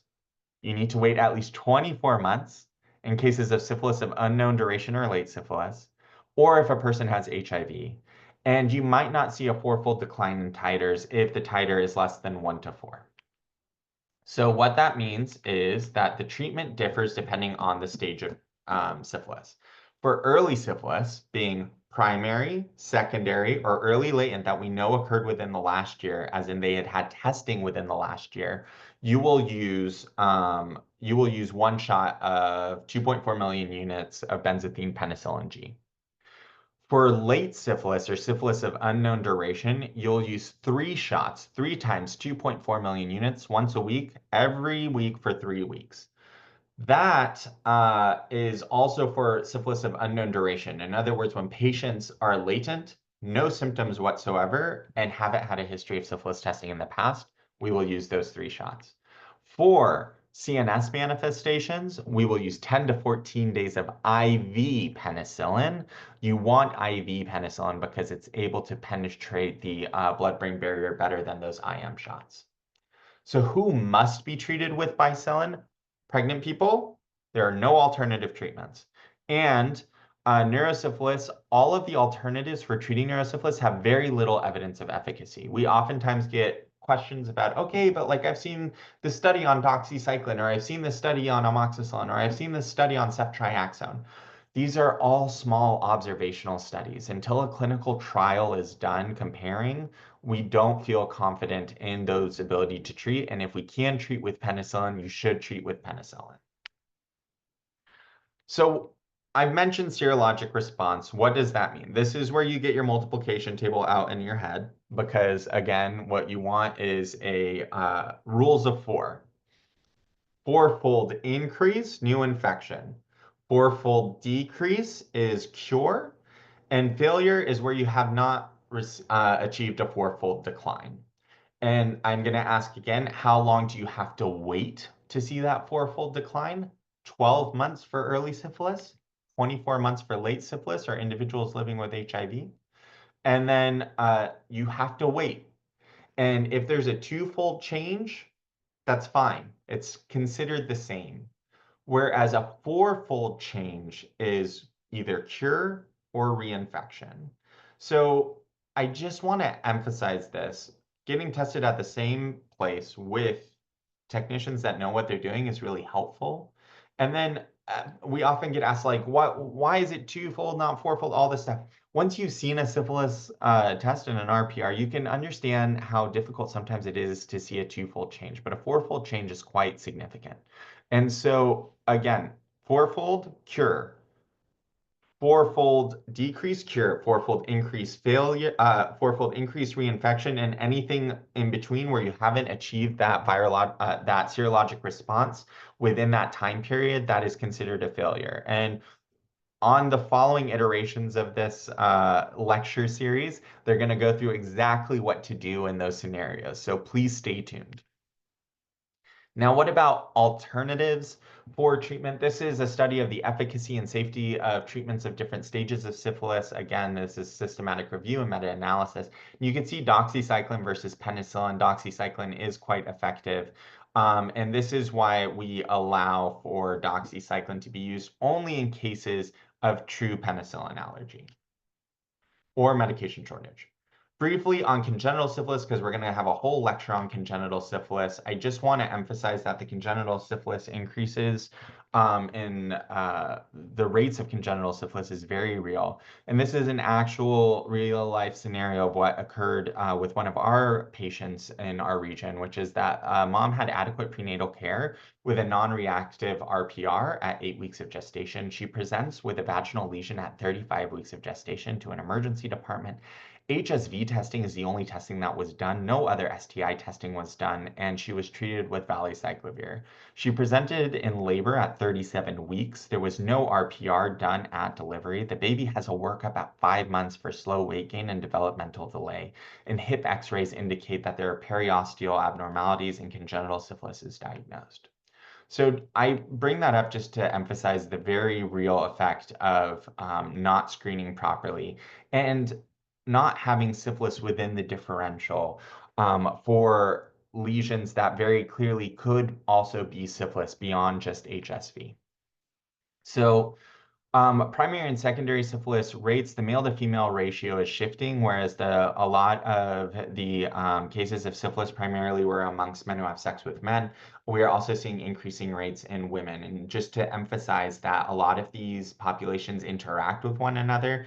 You need to wait at least 24 months in cases of syphilis of unknown duration or late syphilis, or if a person has HIV. And you might not see a fourfold decline in titers if the titer is less than 1 to 4. So what that means is that the treatment differs depending on the stage of syphilis. For early syphilis, being primary, secondary, or early latent that we know occurred within the last year, as in they had testing within the last year, you will use 1 shot of 2.4 million units of benzathine penicillin G. For late syphilis or syphilis of unknown duration, you'll use 3 shots, 3 times 2.4 million units once a week, every week for 3 weeks. That is also for syphilis of unknown duration. In other words, when patients are latent, no symptoms whatsoever, and haven't had a history of syphilis testing in the past, we will use those 3 shots. For CNS manifestations, we will use 10 to 14 days of IV penicillin. You want IV penicillin because it's able to penetrate the blood-brain barrier better than those IM shots. So who must be treated with bicillin? Pregnant people. There are no alternative treatments. And neurosyphilis, all of the alternatives for treating neurosyphilis have very little evidence of efficacy. We oftentimes get questions about, okay, but like I've seen this study on doxycycline, or I've seen this study on amoxicillin, or I've seen this study on ceftriaxone. These are all small observational studies. Until a clinical trial is done comparing, we don't feel confident in those ability to treat. And if we can treat with penicillin, you should treat with penicillin. So I've mentioned serologic response. What does that mean? This is where you get your multiplication table out in your head, because again, what you want is a rules of 4. 4-fold increase, new infection. 4-fold decrease is cure. And failure is where you have not achieved a 4-fold decline. And I'm going to ask again, how long do you have to wait to see that 4-fold decline? 12 months for early syphilis, 24 months for late syphilis or individuals living with HIV. And then you have to wait. And if there's a 2-fold change, that's fine. It's considered the same. Whereas a 4-fold change is either cure or reinfection. So I just want to emphasize this. Getting tested at the same place with technicians that know what they're doing is really helpful. And then we often get asked, like, why is it 2-fold, not 4-fold, all this stuff. Once you've seen a syphilis test in an RPR, you can understand how difficult sometimes it is to see a 2-fold change, but a 4-fold change is quite significant. And so again, 4-fold cure, 4-fold decrease cure, 4-fold increase failure, 4-fold increase reinfection, and anything in between where you haven't achieved that that serologic response within that time period, that is considered a failure. And on the following iterations of this lecture series, they're going to go through exactly what to do in those scenarios. So please stay tuned. Now, what about alternatives for treatment? This is a study of the efficacy and safety of treatments of different stages of syphilis. Again, this is systematic review and meta-analysis. You can see doxycycline versus penicillin. Doxycycline is quite effective. And this is why we allow for doxycycline to be used only in cases of true penicillin allergy or medication shortage. Briefly on congenital syphilis, because we're going to have a whole lecture on congenital syphilis, I just want to emphasize that the congenital syphilis increases the rates of congenital syphilis is very real. And this is an actual real life scenario of what occurred with one of our patients in our region, which is that mom had adequate prenatal care with a non-reactive RPR at 8 weeks of gestation. She presents with a vaginal lesion at 35 weeks of gestation to an emergency department. HSV testing is the only testing that was done. No other STI testing was done, and she was treated with valacyclovir. She presented in labor at 37 weeks. There was no RPR done at delivery. The baby has a workup at 5 months for slow weight gain and developmental delay. And hip x-rays indicate that there are periosteal abnormalities and congenital syphilis is diagnosed. So I bring that up just to emphasize the very real effect of not screening properly and not having syphilis within the differential for lesions that very clearly could also be syphilis beyond just HSV. So primary and secondary syphilis rates, the male to female ratio is shifting, whereas a lot of the cases of syphilis primarily were amongst men who have sex with men. We are also seeing increasing rates in women. And just to emphasize that a lot of these populations interact with one another,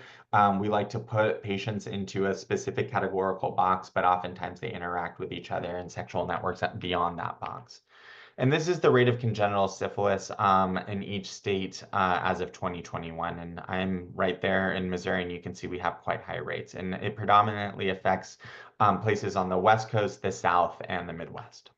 we like to put patients into a specific categorical box, but oftentimes they interact with each other in sexual networks beyond that box. And this is the rate of congenital syphilis in each state as of 2021. And I'm right there in Missouri, and you can see we have quite high rates. And it predominantly affects places on the West Coast, the South, and the Midwest.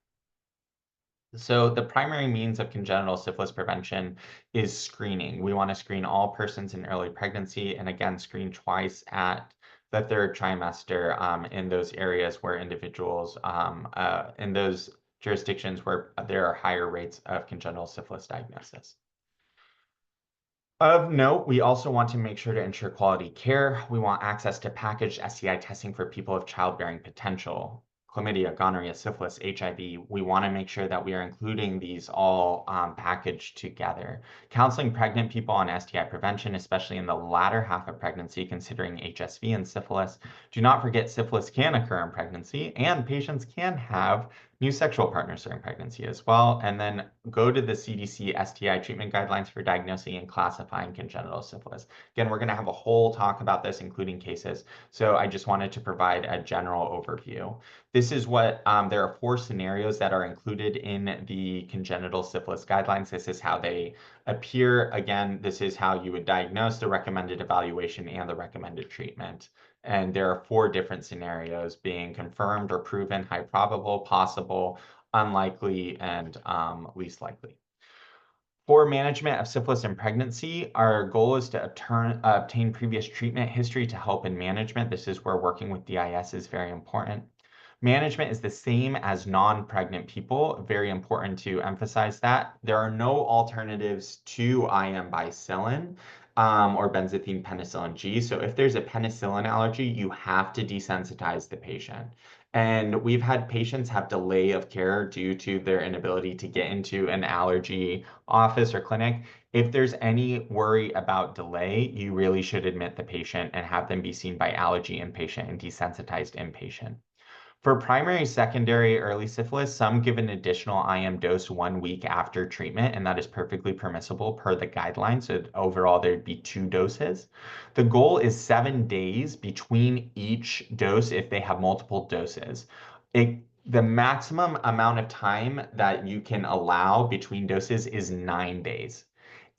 So the primary means of congenital syphilis prevention is screening. We want to screen all persons in early pregnancy, and again, screen twice at the third trimester in those areas where individuals, in those jurisdictions where there are higher rates of congenital syphilis diagnosis. Of note, we also want to make sure to ensure quality care. We want access to packaged STI testing for people of childbearing potential. Chlamydia, gonorrhea, syphilis, HIV, we want to make sure that we are including these all packaged together. Counseling pregnant people on STI prevention, especially in the latter half of pregnancy, considering HSV and syphilis. Do not forget syphilis can occur in pregnancy, and patients can have new sexual partners during pregnancy as well. And then go to the CDC STI treatment guidelines for diagnosing and classifying congenital syphilis. Again, we're going to have a whole talk about this, including cases. So I just wanted to provide a general overview. This is what, there are 4 scenarios that are included in the congenital syphilis guidelines. This is how they appear. Again, this is how you would diagnose, the recommended evaluation, and the recommended treatment. And there are 4 different scenarios, being confirmed or proven, high probable, possible, unlikely, and least likely. For management of syphilis in pregnancy, our goal is to obtain previous treatment history to help in management. This is where working with DIS is very important. Management is the same as non-pregnant people. Very important to emphasize that. There are no alternatives to IM bicillin or benzathine penicillin G. So if there's a penicillin allergy, you have to desensitize the patient. And we've had patients have delay of care due to their inability to get into an allergy office or clinic. If there's any worry about delay, you really should admit the patient and have them be seen by allergy inpatient and desensitized inpatient. For primary, secondary, early syphilis, some give an additional IM dose 1 week after treatment, and that is perfectly permissible per the guidelines. So overall, there'd be 2 doses. The goal is 7 days between each dose if they have multiple doses. The maximum amount of time that you can allow between doses is 9 days.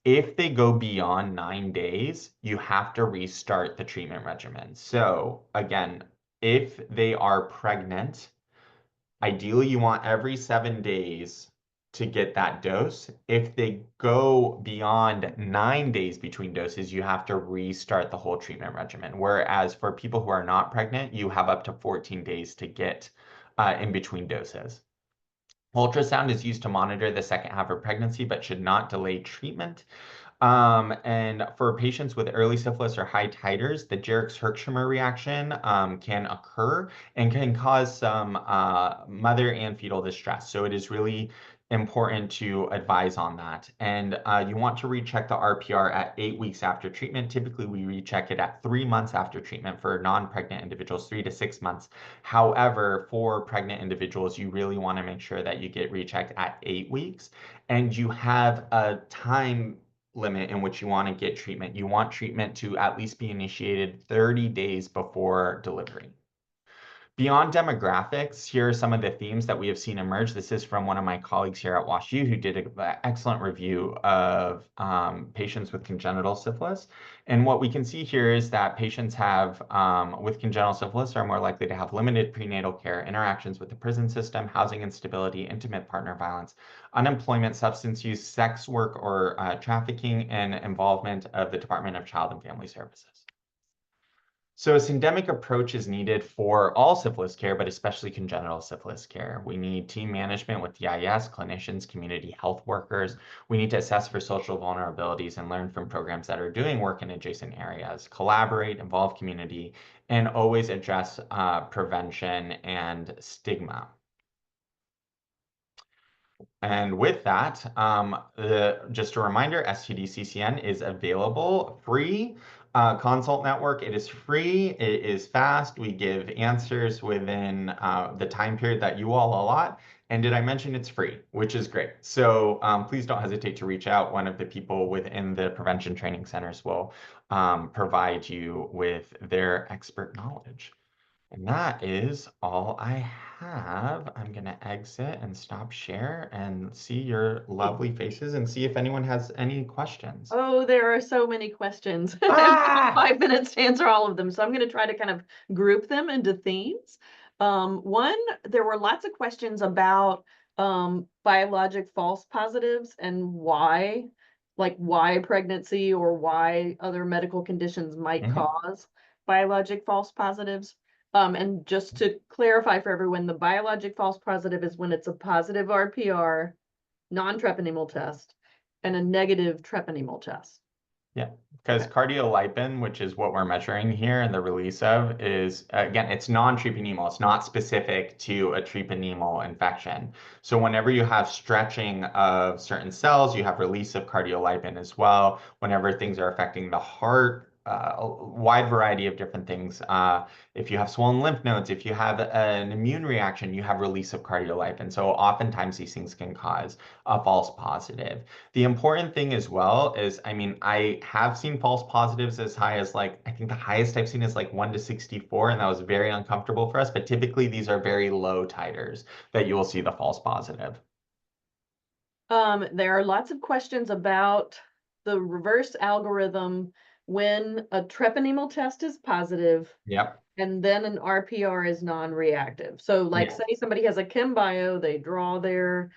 If they go beyond 9 days, you have to restart the treatment regimen. So again, if they are pregnant, ideally you want every 7 days to get that dose. If they go beyond 9 days between doses, you have to restart the whole treatment regimen. Whereas for people who are not pregnant, you have up to 14 days to get in between doses. Ultrasound is used to monitor the second half of pregnancy, but should not delay treatment. And for patients with early syphilis or high titers, the Jerich's-Herxheimer reaction can occur and can cause some mother and fetal distress. So it is really important to advise on that. And you want to recheck the RPR at 8 weeks after treatment. Typically, we recheck it at 3 months after treatment for non-pregnant individuals, 3 to 6 months. However, for pregnant individuals, you really want to make sure that you get rechecked at 8 weeks and you have a time limit in which you want to get treatment. You want treatment to at least be initiated 30 days before delivery. Beyond demographics, here are some of the themes that we have seen emerge. This is from one of my colleagues here at WashU who did an excellent review of patients with congenital syphilis. And what we can see here is that patients have with congenital syphilis are more likely to have limited prenatal care, interactions with the prison system, housing instability, intimate partner violence, unemployment, substance use, sex work or trafficking, and involvement of the Department of Child and Family Services. So a syndemic approach is needed for all syphilis care, but especially congenital syphilis care. We need team management with DIS, clinicians, community health workers. We need to assess for social vulnerabilities and learn from programs that are doing work in adjacent areas, collaborate, involve community, and always address prevention and stigma. And with that, just a reminder, STD-CCN is available free. Consult network, it is free, it is fast. We give answers within the time period that you all allot. And did I mention it's free, which is great. So please don't hesitate to reach out. One of the people within the prevention training centers will provide you with their expert knowledge. And that is all I have. I'm going to exit and stop share and see your lovely faces and see if anyone has any questions. Oh, there are so many questions. I have 5 minutes to answer all of them. So I'm going to try to kind of group them into themes. One, there were lots of questions about biologic false positives and why, like why pregnancy or why other medical conditions might cause biologic false positives. And just to clarify for everyone, the biologic false positive is when it's a positive RPR, non-treponemal test, and a negative treponemal test. Yeah, because cardiolipin, which is what we're measuring here and the release of, is, again, it's non-treponemal. It's not specific to a treponemal infection. So whenever you have stretching of certain cells, you have release of cardiolipin as well. Whenever things are affecting the heart, a wide variety of different things. If you have swollen lymph nodes, if you have an immune reaction, you have release of cardiolipin. So oftentimes these things can cause a false positive. The important thing as well is, I mean, I have seen false positives as high as I think the highest I've seen is 1 to 64, and that was very uncomfortable for us. But typically these are very low titers that you will see the false positive. There are lots of questions about the reverse algorithm when a treponemal test is positive. Yep. And then an RPR is non-reactive. So say somebody has a chem bio, they draw their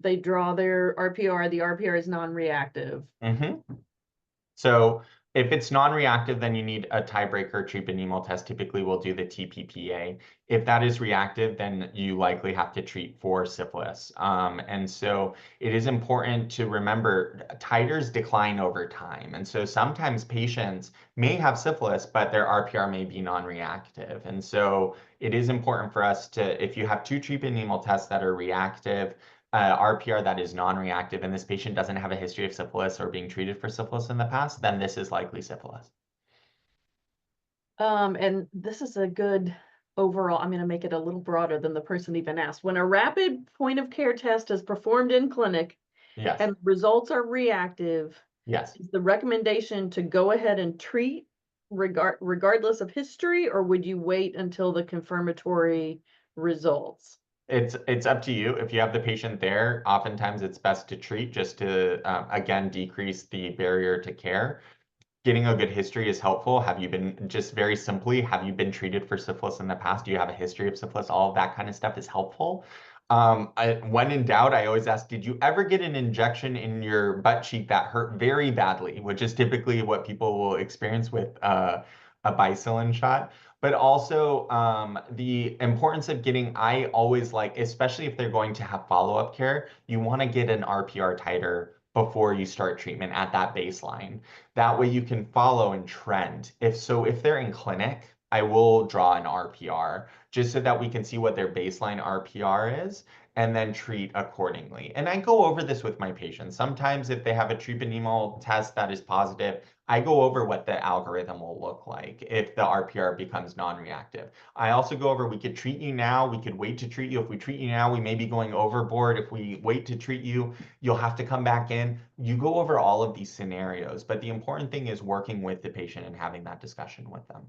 RPR, the RPR is non-reactive. So if it's non-reactive, then you need a tiebreaker treponemal test. Typically, we'll do the TPPA. If that is reactive, then you likely have to treat for syphilis. And so it is important to remember titers decline over time. And so sometimes patients may have syphilis, but their RPR may be non-reactive. And so it is important for us to, if you have 2 treponemal tests that are reactive, RPR that is non-reactive, and this patient doesn't have a history of syphilis or being treated for syphilis in the past, then this is likely syphilis. And this is a good overall, I'm going to make it a little broader than the person even asked. When a rapid point of care test is performed in clinic and results are reactive, is the recommendation to go ahead and treat regardless of history, or would you wait until the confirmatory results? It's up to you. If you have the patient there, oftentimes it's best to treat just to, again, decrease the barrier to care. Getting a good history is helpful. Have you been, just very simply, have you been treated for syphilis in the past? Do you have a history of syphilis? All of that kind of stuff is helpful. When in doubt, I always ask, did you ever get an injection in your butt cheek that hurt very badly, which is typically what people will experience with a bicillin shot. But also the importance of getting, I always like, especially if they're going to have follow-up care, you want to get an RPR titer before you start treatment at that baseline. That way you can follow and trend. If they're in clinic, I will draw an RPR just so that we can see what their baseline RPR is and then treat accordingly. And I go over this with my patients. Sometimes if they have a treponema test that is positive, I go over what the algorithm will look like if the RPR becomes non-reactive. I also go over, we could treat you now, we could wait to treat you. If we treat you now, we may be going overboard. If we wait to treat you, you'll have to come back in. You go over all of these scenarios, but the important thing is working with the patient and having that discussion with them.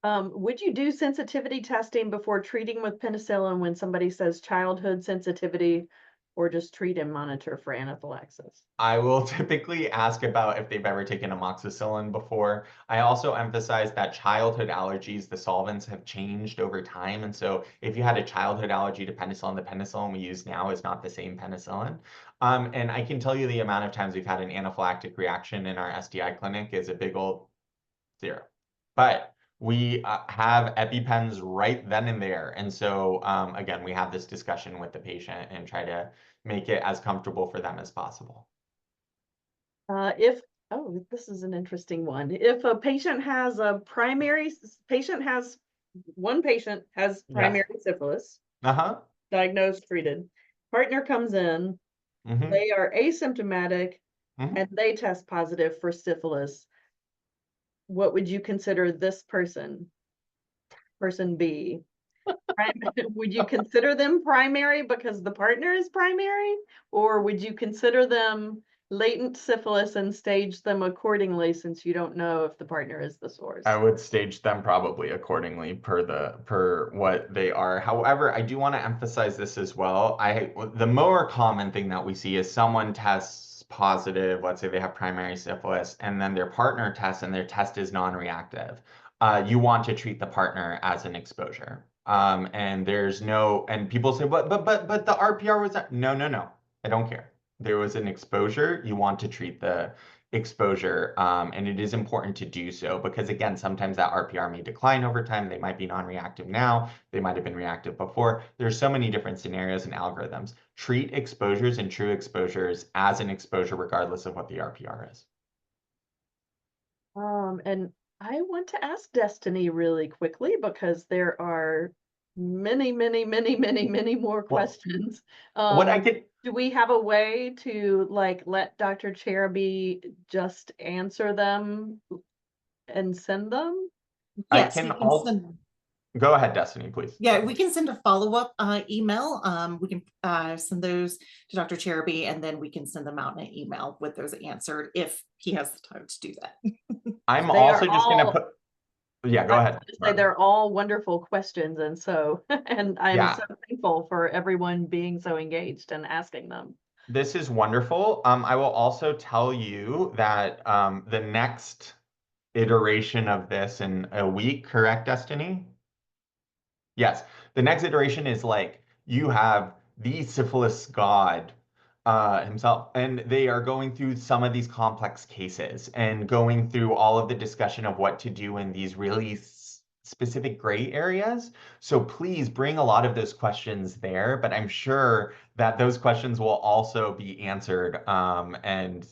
Would you do sensitivity testing before treating with penicillin when somebody says childhood sensitivity, or just treat and monitor for anaphylaxis? I will typically ask about if they've ever taken amoxicillin before. I also emphasize that childhood allergies, the solvents have changed over time. And so if you had a childhood allergy to penicillin, the penicillin we use now is not the same penicillin. And I can tell you the amount of times we've had an anaphylactic reaction in our STI clinic is a big old 0. But we have EpiPens right then and there. And so, again, we have this discussion with the patient and try to make it as comfortable for them as possible. This is an interesting one. If a patient has one patient has primary syphilis, diagnosed, treated, partner comes in, they are asymptomatic, and they test positive for syphilis. What would you consider this person B? Would you consider them primary because the partner is primary, or would you consider them latent syphilis and stage them accordingly since you don't know if the partner is the source? I would stage them probably accordingly per what they are. However, I do want to emphasize this as well. The more common thing that we see is someone tests positive, let's say they have primary syphilis, and then their partner tests and their test is non-reactive. You want to treat the partner as an exposure. And people say, but the RPR was that. No, I don't care. There was an exposure. You want to treat the exposure, and it is important to do so because, again, sometimes that RPR may decline over time. They might be non-reactive now. They might have been reactive before. There's so many different scenarios and algorithms. Treat exposures and true exposures as an exposure regardless of what the RPR is. And I want to ask Destiny really quickly because there are many more questions. Do we have a way to let Dr. Cheruby just answer them and send them? Yes, Go ahead, Destiny, please. Yeah, we can send a follow-up email. We can send those to Dr. Cheruby, and then we can send them out in an email with those answered if he has the time to do that. I'm also just going to put... Yeah, go ahead. They're all wonderful questions, and so I'm so thankful for everyone being so engaged and asking them. This is wonderful. I will also tell you that the next iteration of this in a week, correct, Destiny? Yes, the next iteration is you have the syphilis god himself, and they are going through some of these complex cases and going through all of the discussion of what to do in these really specific gray areas. So please bring a lot of those questions there, but I'm sure that those questions will also be answered, and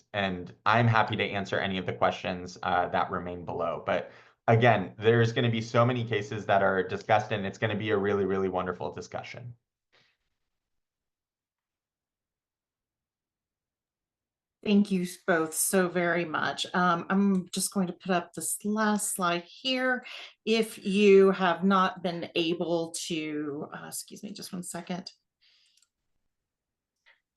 I'm happy to answer any of the questions that remain below. But again, there's going to be so many cases that are discussed, and it's going to be a really, really wonderful discussion. Thank you both so very much. I'm just going to put up this last slide here. If you have not been able to, excuse me, just one second.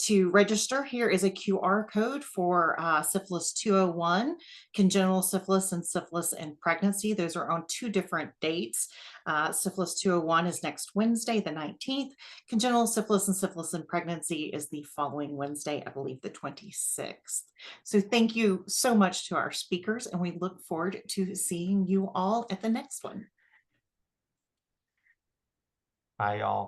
To register, here is a QR code for Syphilis 201, congenital syphilis and syphilis in pregnancy. Those are on 2 different dates. Syphilis 201 is next Wednesday, the 19th. Congenital syphilis and syphilis in pregnancy is the following Wednesday, I believe the 26th. So thank you so much to our speakers, and we look forward to seeing you all at the next one. Bye, y'all.